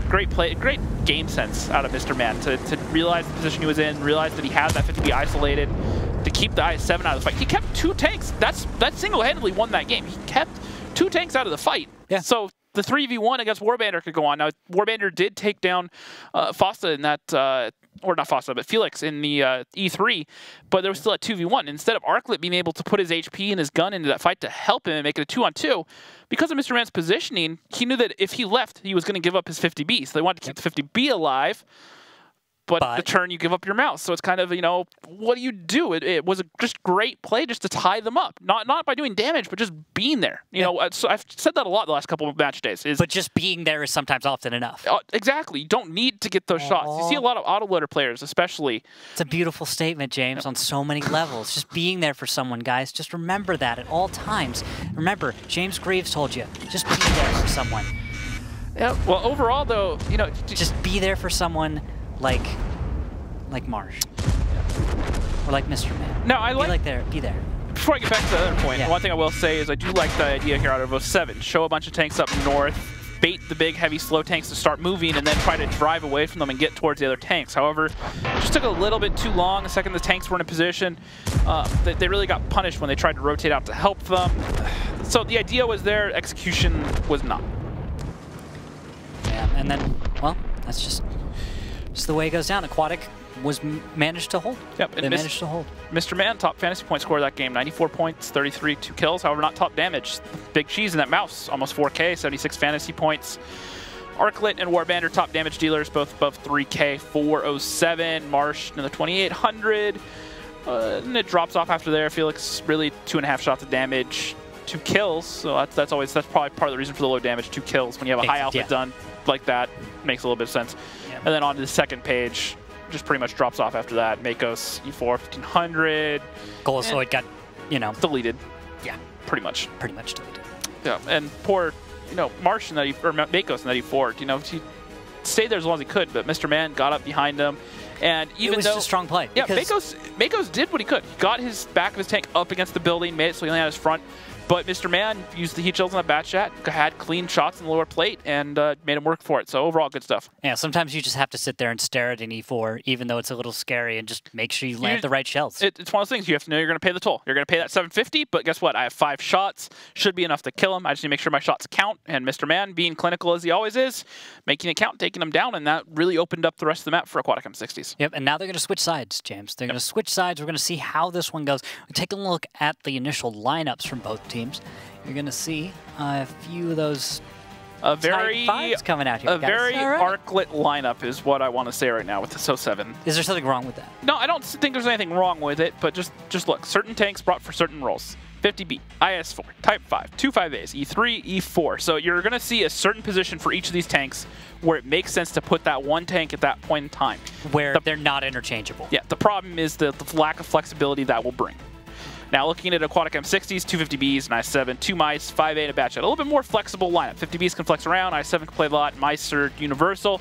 Great play, great game sense out of Mr. Man to realize the position he was in, realize that he had that 50B isolated, to keep the IS-7 out of the fight. He kept 2 tanks. That single-handedly won that game. He kept 2 tanks out of the fight. Yeah. So the 3v1 against Warbander could go on. Now, Warbander did take down Fosta in that or not Fossa, but Felix in the E3, but there was still a 2v1. Instead of Arclet being able to put his HP and his gun into that fight to help him and make it a 2-on-2, because of Mr. Man's positioning, he knew that if he left, he was going to give up his 50B. So they wanted to keep the 50B alive, but the turn you give up your mouse. So it's kind of, you know, what do you do? It was a just great play just to tie them up. Not by doing damage, but just being there. You know, so I've said that a lot the last couple of match days. But just being there is sometimes often enough. Exactly. You don't need to get those shots. You see a lot of autoloader players, especially. It's a beautiful statement, James, on so many levels. Just being there for someone, guys. Just remember that at all times. Remember, James Greaves told you, just be there for someone. Yeah. Well, overall, though, you know, just be there for someone like Marsh, or like Mr. Man. No, I be there. Before I get back to the other point, one thing I will say is I do like the idea here out of 07. Show a bunch of tanks up north, bait the big, heavy, slow tanks to start moving, and then try to drive away from them and get towards the other tanks. However, it just took a little bit too long. The second the tanks were in a position, they really got punished when they tried to rotate out to help them. So the idea was there, execution was not. Yeah, and then, well, that's just the way it goes down. Aquatic was managed to hold. Yep, they managed to hold. Mr. Man, top fantasy point scorer that game, 94 points, 33, 2 kills. However, not top damage. Big cheese in that mouse, almost 4K, 76 fantasy points. Arclet and Warband top damage dealers, both above 3K, 407. Marsh in the 2800. And it drops off after there. Felix really 2.5 shots of damage, 2 kills. So that's probably part of the reason for the low damage. 2 kills when you have a high output done like that, makes a little bit of sense. Yeah. And then on to the second page, just pretty much drops off after that. Makos, E4, 1500. Golosoid got, you know, deleted. Yeah, pretty much. Pretty much deleted. Yeah, and poor, you know, Marsh in that or Makos in that E4. You know, he stayed there as long as he could, but Mr. Man got up behind him, and even it was a strong play. Yeah, Makos did what he could. He got his back of his tank up against the building, made it so he only had his front. But Mr. Man used the heat shields on the bat chat, had clean shots in the lower plate, and made him work for it. So overall, good stuff. Yeah, sometimes you just have to sit there and stare at an E4, even though it's a little scary, and just make sure you land the right shells. It's one of those things you have to know you're going to pay the toll. You're going to pay that 750, but guess what? I have 5 shots. Should be enough to kill him. I just need to make sure my shots count. And Mr. Man, being clinical as he always is, making it count, taking him down, and that really opened up the rest of the map for Aquatic AM60s. Yep, and now they're going to switch sides, James. They're going to switch sides. We're going to see how this one goes. We're taking a look at the initial lineups from both teams. You're going to see a few of those very fives coming out here. A very Arclet lineup is what I want to say right now with this 07. Is there something wrong with that? No, I don't think there's anything wrong with it, but just look. Certain tanks brought for certain roles. 50B, IS4, Type 5, 25As, E3, E4. So you're going to see a certain position for each of these tanks where it makes sense to put that one tank at that point in time. Where they're not interchangeable. Yeah, the problem is the lack of flexibility that will bring. Now, looking at Aquatic AM60s, 250Bs, an i7, 2 mice, 5A, and a batch. A little bit more flexible lineup. 50Bs can flex around, i7 can play a lot, mice are universal.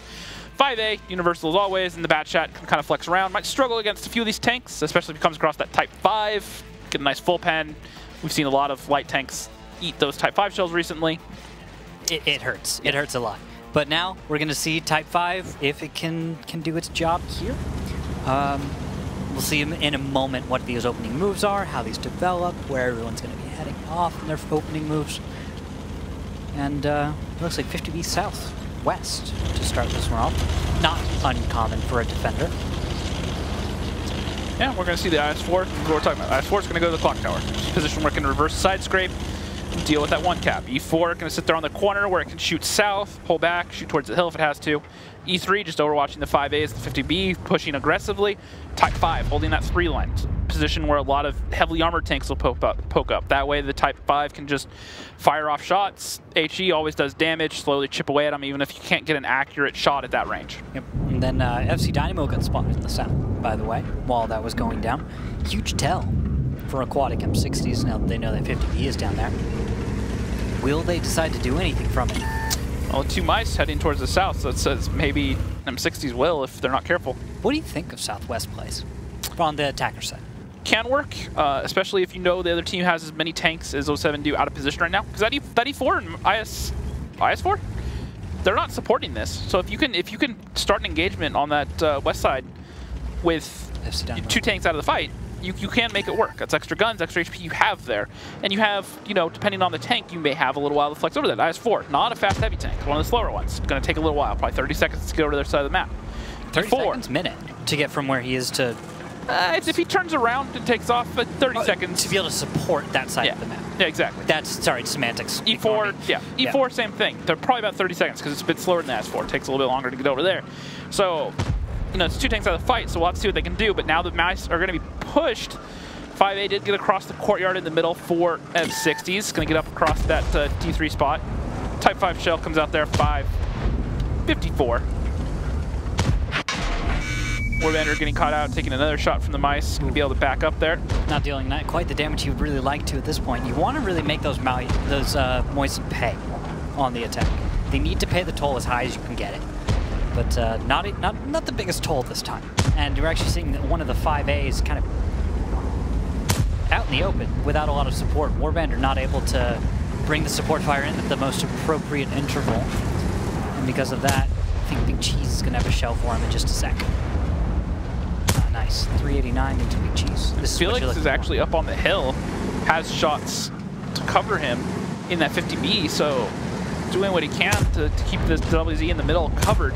5A, universal as always, and the bat chat can kind of flex around. Might struggle against a few of these tanks, especially if it comes across that Type 5. Get a nice full pen. We've seen a lot of light tanks eat those Type 5 shells recently. It hurts. Yeah. It hurts a lot. But now we're going to see Type 5 if it can do its job here. We'll see in a moment what these opening moves are, how these develop, where everyone's going to be heading off in their opening moves. And it looks like 50B southwest to start this one off. Not uncommon for a defender. Yeah, we're going to see the IS4. What we're talking about. IS4 is going to go to the clock tower. Position where it can reverse side scrape, deal with that one cap. E4 going to sit there on the corner where it can shoot south, pull back, shoot towards the hill if it has to. E3 just overwatching the 5As, the 50B, pushing aggressively. Type 5 holding that 3 line. Position where a lot of heavily armored tanks will poke up. That way the Type 5 can just fire off shots. HE always does damage, slowly chip away at them, even if you can't get an accurate shot at that range. Yep. And then FC Dynamo got spotted in the south, by the way, while that was going down. Huge tell for Aquatic AM60s now that they know that 50B is down there. Will they decide to do anything from it? Well, 2 mice heading towards the south, so it says maybe AM60s will if they're not careful. What do you think of Southwest plays on the attacker side? Can work, especially if you know the other team has as many tanks as 07 do out of position right now. Because that E4 and IS4, they're not supporting this. So if you can start an engagement on that west side with 2 tanks out of the fight, you can make it work. That's extra guns, extra HP you have there. And you have, you know, depending on the tank, you may have a little while to flex over that. IS4, not a fast heavy tank, one of the slower ones. It's going to take a little while, probably 30 seconds to get over to their side of the map. 30 seconds, minute to get from where he is to... if he turns around and takes off, 30 seconds. To be able to support that side of the map. Yeah, exactly. That's, sorry, semantics. E4, E4, same thing. They're probably about 30 seconds because it's a bit slower than S4. It takes a little bit longer to get over there. So, you know, it's 2 tanks out of the fight, so we'll have to see what they can do. But now the mice are going to be pushed. 5A did get across the courtyard in the middle for M60s. Going to get up across that D3 spot. Type 5 shell comes out there, 554. Warbandor getting caught out, taking another shot from the mice. Going to be able to back up there. Not dealing not quite the damage you would really like to at this point. You want to really make those Moisten pay on the attack. They need to pay the toll as high as you can get it. But not the biggest toll this time. And you're actually seeing that one of the 5As kind of out in the open without a lot of support. Warbandor not able to bring the support fire in at the most appropriate interval. And because of that, I think Big Cheese is going to have a shell for him in just a sec. Nice. 389 into Big Cheese. This Felix is actually up on the hill, has shots to cover him in that 50B, so doing what he can to keep this WZ in the middle covered.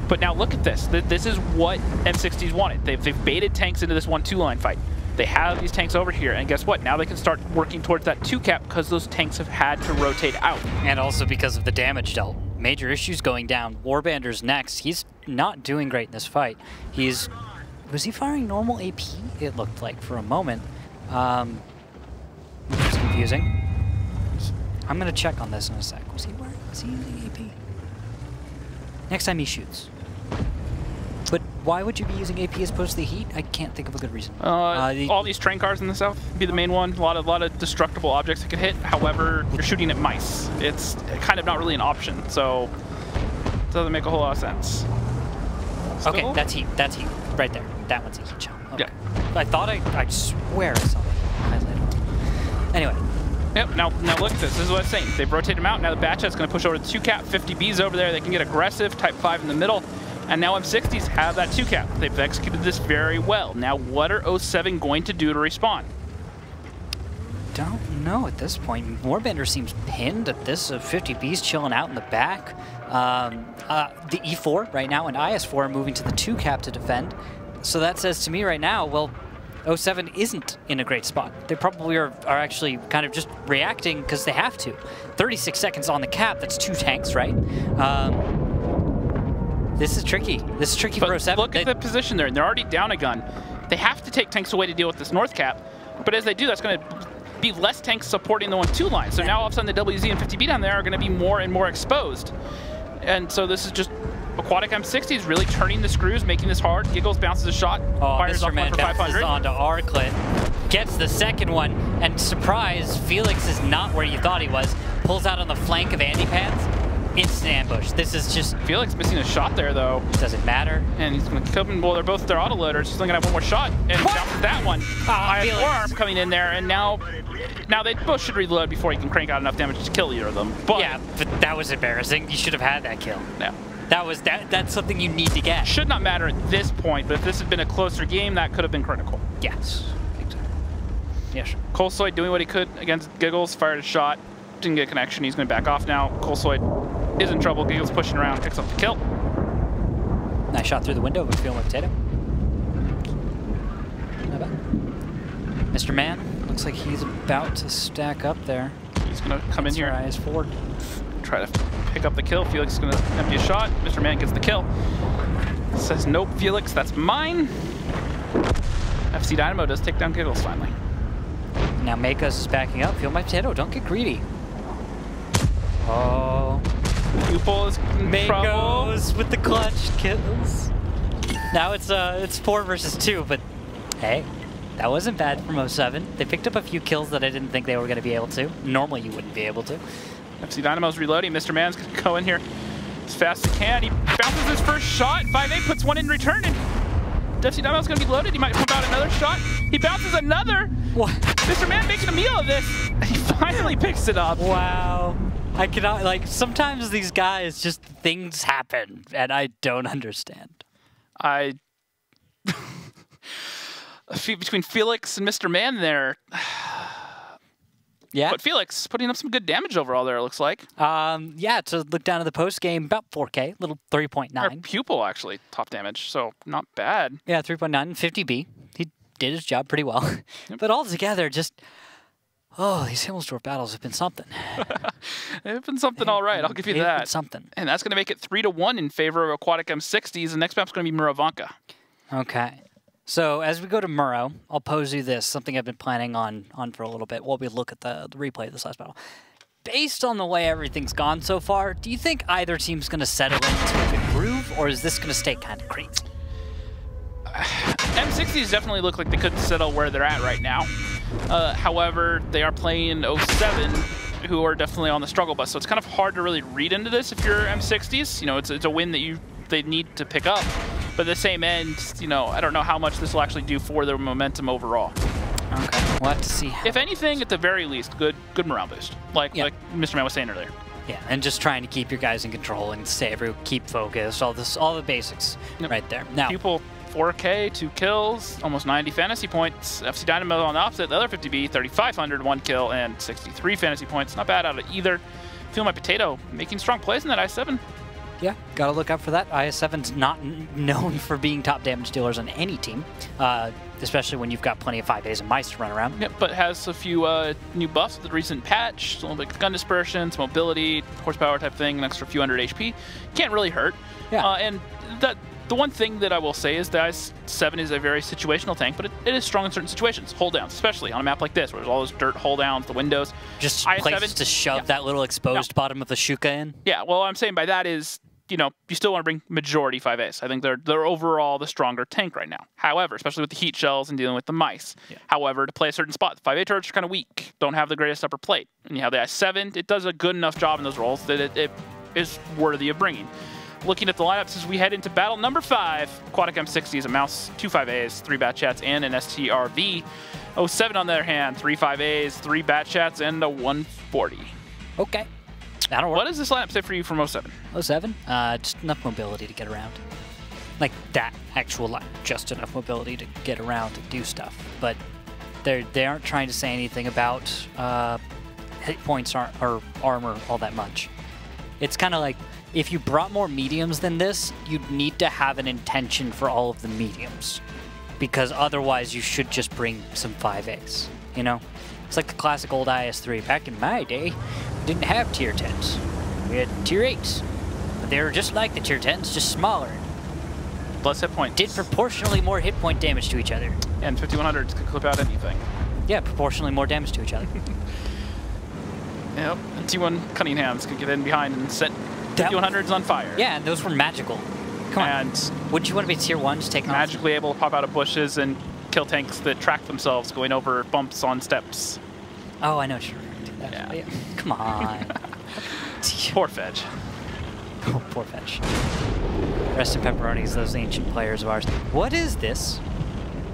But now look at this. This is what M60s wanted. They've baited tanks into this 1-2 line fight. They have these tanks over here, and guess what? Now they can start working towards that 2 cap because those tanks have had to rotate out. And also because of the damage dealt. Major issues going down. Warbandor's next. He's not doing great in this fight. Was he firing normal AP? It looked like for a moment. Which is confusing. I'm going to check on this in a sec. Was he using AP? Next time he shoots. But why would you be using AP as opposed to the heat? I can't think of a good reason. All these train cars in the south would be the main one. A lot of destructible objects that could hit. However, you're shooting at mice. It's kind of not really an option, so it doesn't make a whole lot of sense. Still? Okay, that's heat. That's heat. Right there. That one's a heat shell. Okay. Yeah. I thought I swear I saw it highlighted. Anyway. Yep, now look at this. This is what I was saying. They've rotated him out. Now the batch is going to push over to 2 cap. 50Bs over there. They can get aggressive. Type 5 in the middle. And now M60s have that 2 cap. They've executed this very well. Now what are 07 going to do to respond? Don't know at this point. Warbandor seems pinned at this. 50Bs chilling out in the back. The E4 right now and IS4 are moving to the 2 cap to defend. So that says to me right now, well, 07 isn't in a great spot. They probably are actually kind of just reacting because they have to. 36 seconds on the cap, that's 2 tanks, right? This is tricky. This is tricky for 07. Look at the position there, and they're already down a gun. They have to take tanks away to deal with this north cap, but as they do, that's going to be less tanks supporting the 1-2 line. So now all of a sudden the WZ and 50B down there are going to be more and more exposed. And so this is just Aquatic M60s really turning the screws, making this hard. Giggles bounces a shot, fires off one for 500. Onto Arclit, gets the second one, and surprise, Felix is not where you thought he was. Pulls out on the flank of Andy Pants. Instant ambush. This is just... Felix missing a shot there, though. Doesn't matter. And he's going to come in. Well, they're both their autoloaders. He's only going to have one more shot. And bounces that one. I have forearm coming in there, and now they both should reload before he can crank out enough damage to kill either of them. But yeah, but that was embarrassing. You should have had that kill. Yeah. That's something you need to get. Should not matter at this point, but if this had been a closer game, that could have been critical. Yes. Exactly. Yeah, sure. Colsoid doing what he could against Giggles, fired a shot, didn't get a connection. He's going to back off now. Colsoid is in trouble. Giggles pushing around, picks up the kill. Nice shot through the window of a Field Potato. Not bad. Mr. Man looks like he's about to stack up there. He's going to come in here. Eyes forward. Try to pick up the kill. Felix is going to empty a shot. Mr. Man gets the kill. Says, nope, Felix, that's mine. FC Dynamo does take down Giggles finally. Now Makos is backing up. Field Potato, don't get greedy. Oh. Pupil is in trouble. Makos with the clutch kills. Now it's 4 versus 2, but hey, that wasn't bad from 07. They picked up a few kills that I didn't think they were going to be able to. Normally you wouldn't be able to. FC Dynamo's reloading. Mr. Man's going to go in here as fast as he can. He bounces his first shot. 5A puts one in return, and FC Dynamo's going to be loaded. He might pump out another shot. He bounces another. What? Mr. Man making a meal of this. He finally picks it up. Wow. I cannot, like, sometimes these guys, just things happen, and I don't understand. Between Felix and Mr. Man there, Yeah. But Felix putting up some good damage overall there, it looks like. Yeah, to look down at the post game, about 4K, little 3.9. Our pupil actually top damage, so not bad. Yeah, 3.9, 50B. He did his job pretty well. Yep. But altogether, just, these Himmelsdorf battles have been something. They've been something all right, I'll give you that. Been something. And that's going to make it 3-1 in favor of Aquatic M60s. The next map's going to be Murovanka. Okay. So as we go to Muro, I'll pose you this, something I've been planning on for a little bit while we look at the replay of this last battle. Based on the way everything's gone so far, do you think either team's going to settle into a good groove, or is this going to stay kind of crazy? M60s definitely look like they could settle where they're at right now. However, they are playing 07, who are definitely on the struggle bus, so it's kind of hard to really read into this if you're M60s. You know, it's a win that they need to pick up. But at the same end, you know, I don't know how much this will actually do for their momentum overall. Okay, we'll have to see. If anything, at the very least, good morale boost, like Mr. Man was saying earlier. Yeah, and just trying to keep your guys in control and keep focused, all the basics right there. Now, Pupil 4K, 2 kills, almost 90 fantasy points. FC Dynamo on the opposite, the other 50B, 3,500, 1 kill, and 63 fantasy points. Not bad out of either. Feel My Potato making strong plays in that I7. Yeah, gotta look out for that. IS-7's not known for being top damage dealers on any team, especially when you've got plenty of 5As and mice to run around. Yep, but has a few new buffs with the recent patch, a little bit of gun dispersion, some mobility, horsepower type thing, an extra few hundred HP. Can't really hurt. Yeah. And the one thing that I will say is the IS-7 is a very situational tank, but it is strong in certain situations. Hold downs, especially on a map like this, where there's all those dirt hold downs, the windows. Just places to shove that little exposed bottom of the Shuka in? Yeah, well, what I'm saying by that is, you know, you still want to bring majority 5As. I think they're overall the stronger tank right now. However, especially with the heat shells and dealing with the mice. Yeah. However, to play a certain spot, the 5A turrets are kind of weak, don't have the greatest upper plate. And you have the I7, it does a good enough job in those roles that it is worthy of bringing. Looking at the lineups as we head into battle number 5, Aquatic M60s, a mouse, 2 5As, 3 bat chats, and an STRV. 07 on the other hand, 3 5As, 3 bat chats, and a 140. Okay. That'll work. What does this lineup say for you from 07? 07? Just enough mobility to get around. Like that actual line, just enough mobility to get around and do stuff. But they aren't trying to say anything about hit points or armor all that much. It's kind of like, if you brought more mediums than this, you'd need to have an intention for all of the mediums. Because otherwise you should just bring some 5As, you know? It's like the classic old IS-3. Back in my day, we didn't have tier 10s. We had tier 8s. But they were just like the tier 10s, just smaller. Plus hit points. Did proportionally more hit point damage to each other. And 5100s could clip out anything. Yeah, proportionally more damage to each other. Yep, and T1 Cunninghams could get in behind and set 5100s on fire. Yeah, and those were magical. Come on. And wouldn't you want to be tier 1s taking magically able to pop out of bushes and kill tanks that track themselves going over bumps on steps. Oh, I know what you're referring to. That. Yeah. Come on. Poor Fetch. Oh, poor Fetch. Rest in pepperonis, those ancient players of ours. What is this?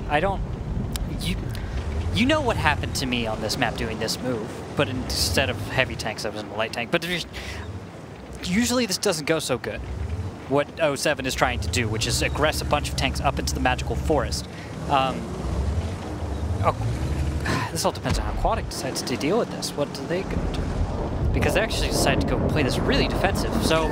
I don't... You know what happened to me on this map doing this move, but instead of heavy tanks, I was in a light tank. But usually this doesn't go so good. What 07 is trying to do, which is aggress a bunch of tanks up into the magical forest. This all depends on how Aquatic decides to deal with this. What do they go do? Because they actually decide to go play this really defensive. So,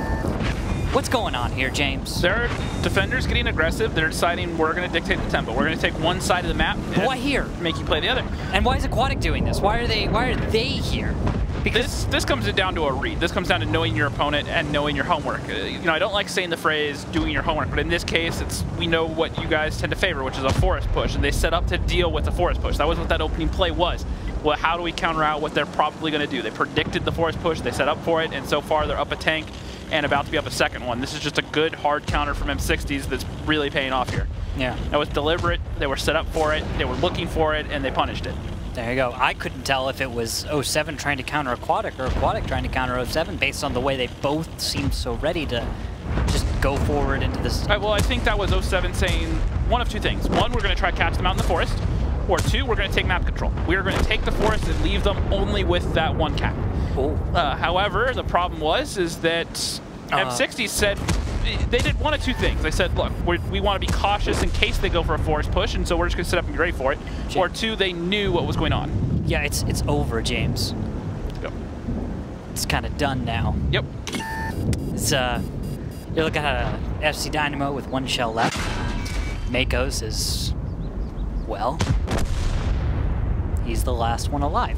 what's going on here, James? There are defenders getting aggressive. They're deciding we're going to dictate the tempo. We're going to take one side of the map. But why here? Make you play the other. And why is Aquatic doing this? Why are they here? Because this comes down to a read. This comes down to knowing your opponent and knowing your homework. You know, I don't like saying the phrase "doing your homework," but in this case, we know what you guys tend to favor, which is a forest push, and they set up to deal with the forest push. That was what that opening play was. Well, how do we counter out what they're probably going to do? They predicted the forest push. They set up for it, and so far they're up a tank and about to be up a second one. This is just a good hard counter from M60s that's really paying off here. Yeah, that was deliberate. They were set up for it. They were looking for it, and they punished it. There you go. I couldn't tell if it was 07 trying to counter Aquatic or Aquatic trying to counter 07 based on the way they both seemed so ready to just go forward into this. All right, well, I think that was 07 saying one of two things. One, we're going to try to catch them out in the forest. Or two, we're going to take map control. We are going to take the forest and leave them only with that one cap. However, the problem is that M60 said they did one of two things. They said, look, we want to be cautious in case they go for a forest push, and so we're just going to sit up and be ready for it. Or two, they knew what was going on. Yeah, it's over, James. Yep. It's kind of done now. Yep. It's you're looking at a FC Dynamo with 1 shell left. Makos is, well, he's the last one alive.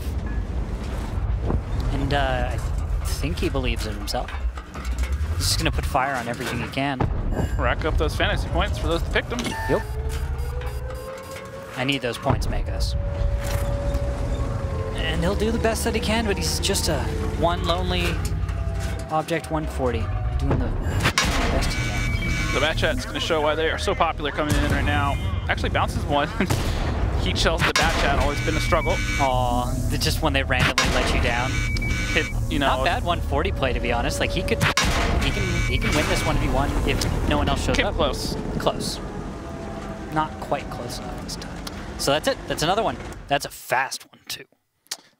And I think he believes in himself. He's just gonna put fire on everything he can. Rack up those fantasy points for those that picked him. Yep. I need those points, Makos. And he'll do the best that he can, but he's just a one lonely object 140, doing the best he can. The Bat Chat's going to show why they are so popular coming in right now. Actually bounces one. Heat shells the Bat Chat, always been a struggle. Aw, just when they randomly let you down. Hit, you know. Not bad 140 play, to be honest. Like he can win this 1v1 if no one else shows Came up. close. Close. Not quite close enough this time. So that's it. That's another one. That's a fast one, too.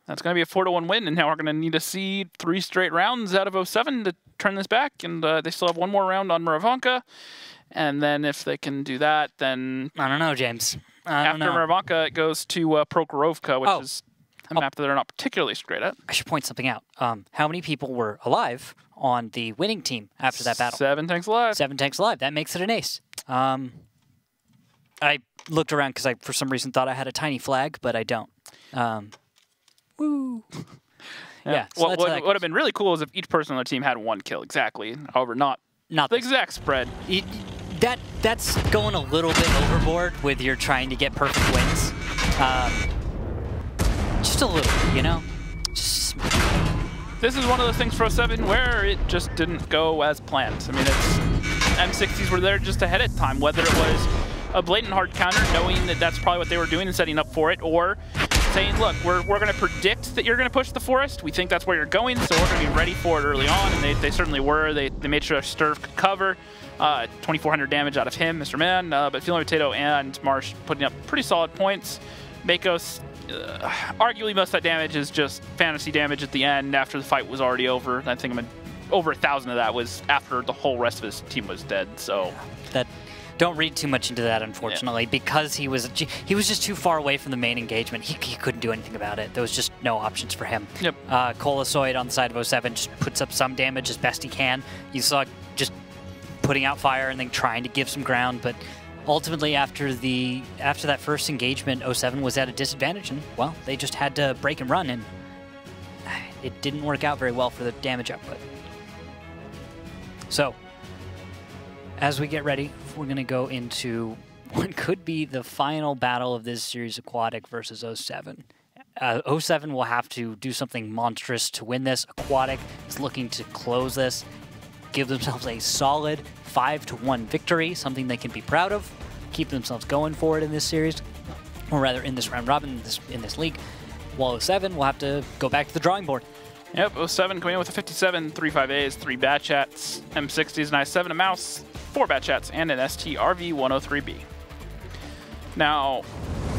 That's going to be a 4-1 win, and now we're going to need to see 3 straight rounds out of 07 to turn this back, and they still have 1 more round on Murovanka, and then if they can do that, then... I don't know, James. After Murovanka, it goes to Prokhorovka, which is a map that they're not particularly straight at. I should point something out. How many people were alive on the winning team after that battle? 7 tanks alive. 7 tanks alive. That makes it an ace. I looked around because I, for some reason, thought I had a tiny flag, but I don't. Woo! Yeah. So what would have been really cool is if each person on the team had 1 kill exactly. However, not the exact spread. That's going a little bit overboard with your trying to get perfect wins. Just a little, you know? Just... This is one of those things for 07 where it just didn't go as planned. I mean, AM60s were there just ahead of time, whether it was a blatant hard counter, knowing that that's probably what they were doing and setting up for it, or saying, look, we're going to predict that you're going to push the forest. We think that's where you're going, so we're going to be ready for it early on, and they certainly were. They made sure Sturf could cover. 2,400 damage out of him, Mr. Man, but Feeling Potato and Marsh putting up pretty solid points. Makos, arguably most of that damage is just fantasy damage at the end after the fight was already over. I think over 1,000 of that was after the whole rest of his team was dead, so... Don't read too much into that, unfortunately, because he was just too far away from the main engagement. He couldn't do anything about it. There was just no options for him. Yep. Colosoid on the side of 07 just puts up some damage as best he can. You saw just putting out fire and then trying to give some ground, but ultimately after that first engagement, 07 was at a disadvantage, and well, they just had to break and run, and it didn't work out very well for the damage output. So, as we get ready, we're going to go into what could be the final battle of this series, Aquatic versus 07. 07 will have to do something monstrous to win this. Aquatic is looking to close this, give themselves a solid 5-1 victory, something they can be proud of, keep themselves going forward in this series, or rather in this round robin, in this league. While 07 will have to go back to the drawing board. Yep, 07 coming in with a 57, 3 5As, 3 Bat Chats, M60s, an i7, a mouse, 4 Bat Chats, and an ST-RV103B. Now,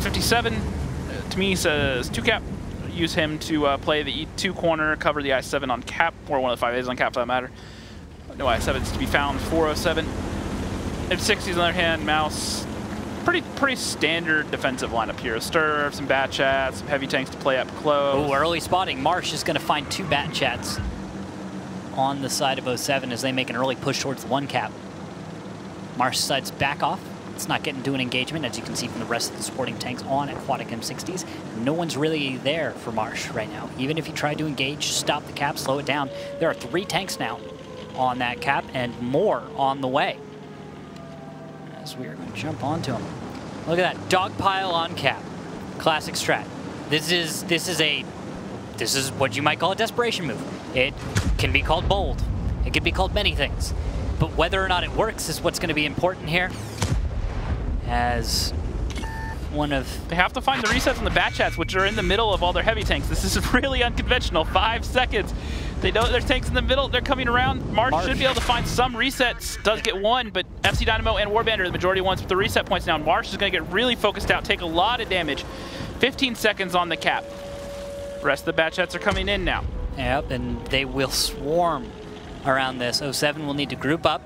57, to me, says 2-cap. Use him to play the E2 corner, cover the i7 on cap, or one of the 5As on cap for that matter. No i7s to be found for 07. M60s, on the other hand, mouse, pretty standard defensive lineup here. Stir, some Bat Chats, some heavy tanks to play up close. Oh, early spotting. Marsh is going to find 2 Bat Chats on the side of 07 as they make an early push towards the 1-cap. Marsh decides to back off. It's not getting to an engagement, as you can see from the rest of the supporting tanks on Aquatic M60s. No one's really there for Marsh right now. Even if he tried to engage, stop the cap, slow it down, there are 3 tanks now on that cap and more on the way. As we are going to jump onto him. Look at that, dog pile on cap. Classic strat. This is what you might call a desperation move. It can be called bold. It can be called many things. But whether or not it works is what's going to be important here. As one of... They have to find the resets on the Bat Chats, which are in the middle of all their heavy tanks. This is really unconventional. 5 seconds. They know there's tanks in the middle. They're coming around. Marsh should be able to find some resets. Does get 1, but FC Dynamo and Warband are the majority ones with the reset points now. Marsh is going to get really focused out, take a lot of damage. 15 seconds on the cap. The rest of the Bat Chats are coming in now. Yep, and they will swarm around this. 07 will need to group up,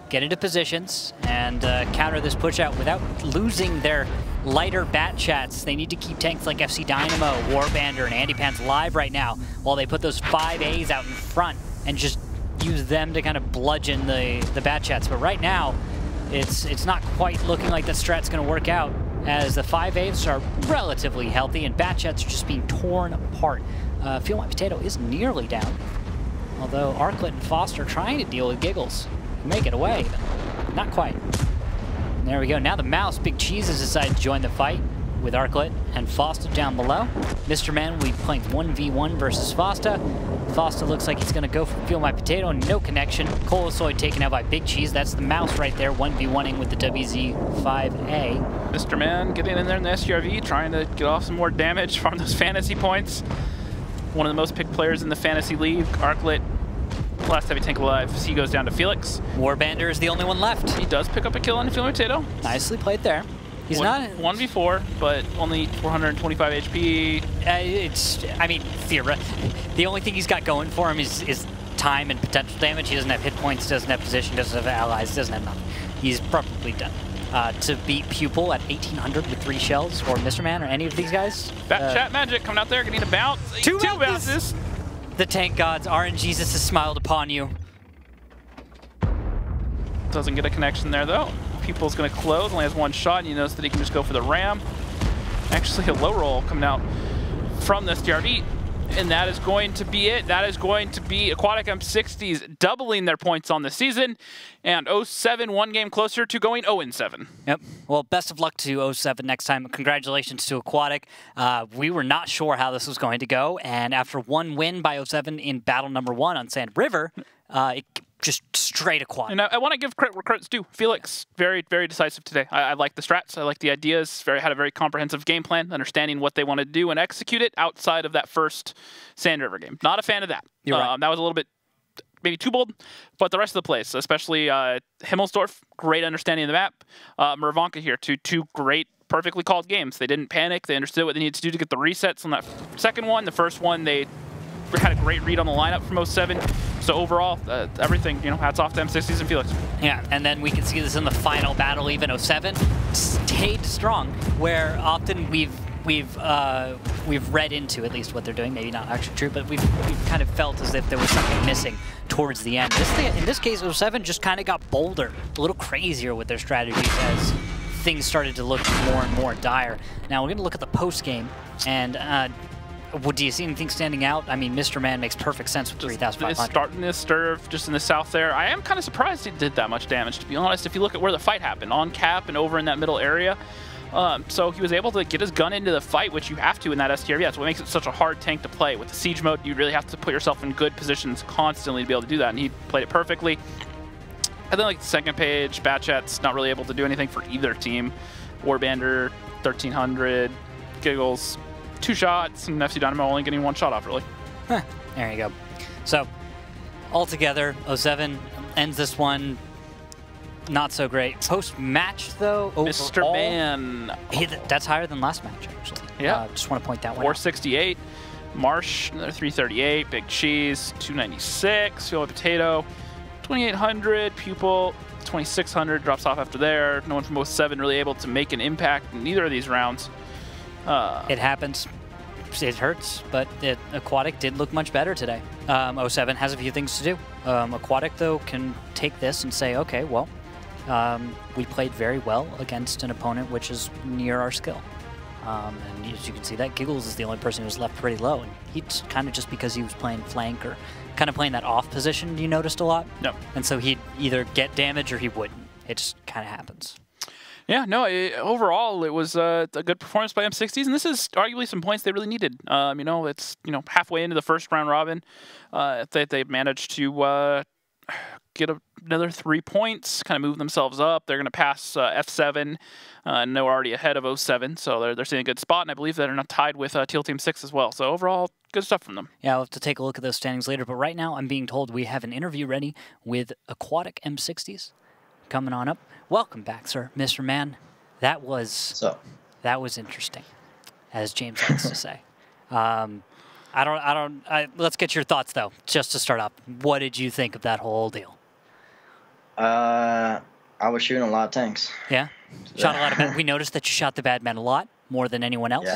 get into positions, and counter this push out without losing their lighter bat chats. They need to keep tanks like FC Dynamo, Warbander, and Andy Pants alive right now while they put those 5As out in front and just use them to kind of bludgeon the bat chats. But right now, it's not quite looking like that strat's going to work out, as the 5As are relatively healthy and bat chats are just being torn apart. Feel My Potato is nearly down, although Arklet and Foster are trying to deal with Giggles. Make it away, but not quite. And there we go. Now the Mouse, Big Cheese, has decided to join the fight with Arklet and Foster down below. Mr. Man will be playing 1v1 versus Foster. Foster looks like he's going to go for Feel My Potato. No connection. Colosoid taken out by Big Cheese. That's the Mouse right there, 1v1ing with the WZ5A. Mr. Man getting in there in the SGRV, trying to get off some more damage from those fantasy points. One of the most picked players in the fantasy league, Arklet. Last heavy tank alive. He goes down to Felix. Warbander is the only one left. He does pick up a kill on Feel My Potato. Nicely played there. He's not 1v4, but only 425 HP. I mean, the only thing he's got going for him is time and potential damage. He doesn't have hit points, doesn't have position, doesn't have allies, doesn't have nothing. He's probably done. To beat Pupil at 1800 with 3 shells, or Mr. Man, or any of these guys. Chat Magic coming out there, getting a bounce. Two bounces. The tank gods, RNGesus has smiled upon you. Doesn't get a connection there though. Pupil's going to close, only has 1 shot, and you notice that he can just go for the ram. Actually, a low roll coming out from this DRV, and that is going to be it. That is going to be Aquatic M60s doubling their points on the season, and 07 1 game closer to going 0-7. Yep. Well, best of luck to 07 next time. Congratulations to Aquatic. We were not sure how this was going to go, and after 1 win by 07 in battle number 1 on Sand River, it just straight Aquatic. And I want to give credit where credit's due. Felix, very, very decisive today. I like the strats. I like the ideas. Had a very comprehensive game plan, understanding what they want to do and execute it outside of that first Sand River game. Not a fan of that. You're right. That was a little bit maybe too bold, but the rest of the place, especially Himmelsdorf, great understanding of the map. Murovanka here, two great, perfectly called games. They didn't panic. They understood what they needed to do to get the resets on that second one. The first one, they had a great read on the lineup from 07. So overall, everything, hats off to M60s and Felix. Yeah, and then we can see this in the final battle, even 07 stayed strong, where often we've read into at least what they're doing, maybe not actually true, but we've kind of felt as if there was something missing towards the end. In this case, 07 just kind of got bolder, a little crazier with their strategies as things started to look more and more dire. Now we're going to look at the post game, and do you see anything standing out? I mean, Mr. Man makes perfect sense with 3,500. Starting this stirve just in the south there. I am kind of surprised he did that much damage, to be honest, if you look at where the fight happened, on cap and over in that middle area. So he was able to get his gun into the fight, which you have to in that STRV. That's what makes it such a hard tank to play. With the siege mode, you really have to put yourself in good positions constantly to be able to do that, and he played it perfectly. And then like the second page, Batchat's not really able to do anything for either team. Warbander, 1,300, Giggles, 2 shots, and FC Dynamo only getting 1 shot off, really. Huh. There you go. So, altogether, 07 ends this one not so great. Post-match, though, overall, Mr. Man. That's higher than last match, actually. Yeah. Just want to point that one 468. Marsh, another 338. Big Cheese, 296. Feel My Potato, 2,800. Pupil, 2,600. Drops off after there. No one from 07 really able to make an impact in either of these rounds. It happens. It hurts, but Aquatic did look much better today. 07 has a few things to do. Aquatic, though, can take this and say, okay, well, we played very well against an opponent which is near our skill. And as you can see, that Giggles is the only person who was left pretty low. And he's kind of just because he was playing flank or kind of playing that off position you noticed a lot. Yep. And so he'd either get damage or he wouldn't. It just kind of happens. Yeah, no, overall, it was a good performance by M60s, and this is arguably some points they really needed. It's, halfway into the first round robin, they managed to get another 3 points, kind of move themselves up. They're going to pass F7, and they're already ahead of 07, so they're sitting in a good spot, and I believe they're not tied with Teal Team 6 as well. So overall, good stuff from them. Yeah, I'll have to take a look at those standings later, but right now I'm being told we have an interview ready with Aquatic M60s coming on up. Welcome back, sir, Mr. Man. That was interesting, as James likes to say. Let's get your thoughts though, just to start up. What did you think of that whole deal? I was shooting a lot of tanks. Yeah? Shot a lot of we noticed that you shot the bad men a lot, more than anyone else.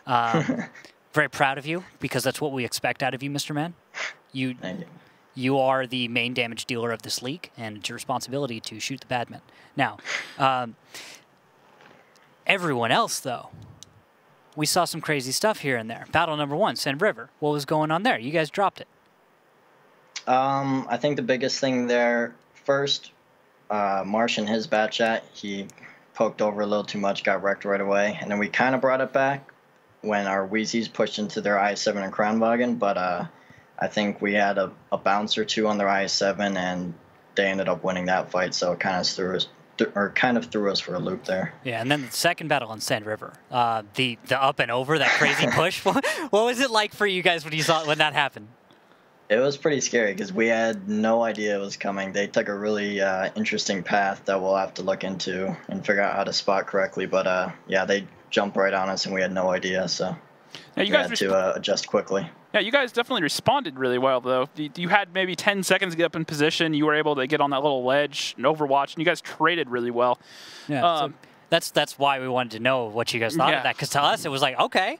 Yeah. Very proud of you, because that's what we expect out of you, Mr. Man. Thank you. You are the main damage dealer of this league, and it's your responsibility to shoot the bad men. Now, everyone else, though, we saw some crazy stuff here and there. Battle number 1, Sand River. What was going on there? You guys dropped it. I think the biggest thing there, first, Marsh in his bat chat, he poked over a little too much, got wrecked right away, and then we kind of brought it back when our Wheezies pushed into their IS-7 and Kranwagen, but I think we had a bounce or two on their IS-7, and they ended up winning that fight, so it kind of threw us for a loop there. Yeah, and then the second battle on Sand River, the up and over, that crazy push. What was it like for you guys when that happened? It was pretty scary because we had no idea it was coming. They took a really interesting path that we'll have to look into and figure out how to spot correctly. But yeah, they jumped right on us and we had no idea, so now we had to adjust quickly. Yeah, you guys definitely responded really well, though. You had maybe 10 seconds to get up in position. You were able to get on that little ledge and overwatch, and you guys traded really well. Yeah, so that's why we wanted to know what you guys thought of that, because to us it was like, okay,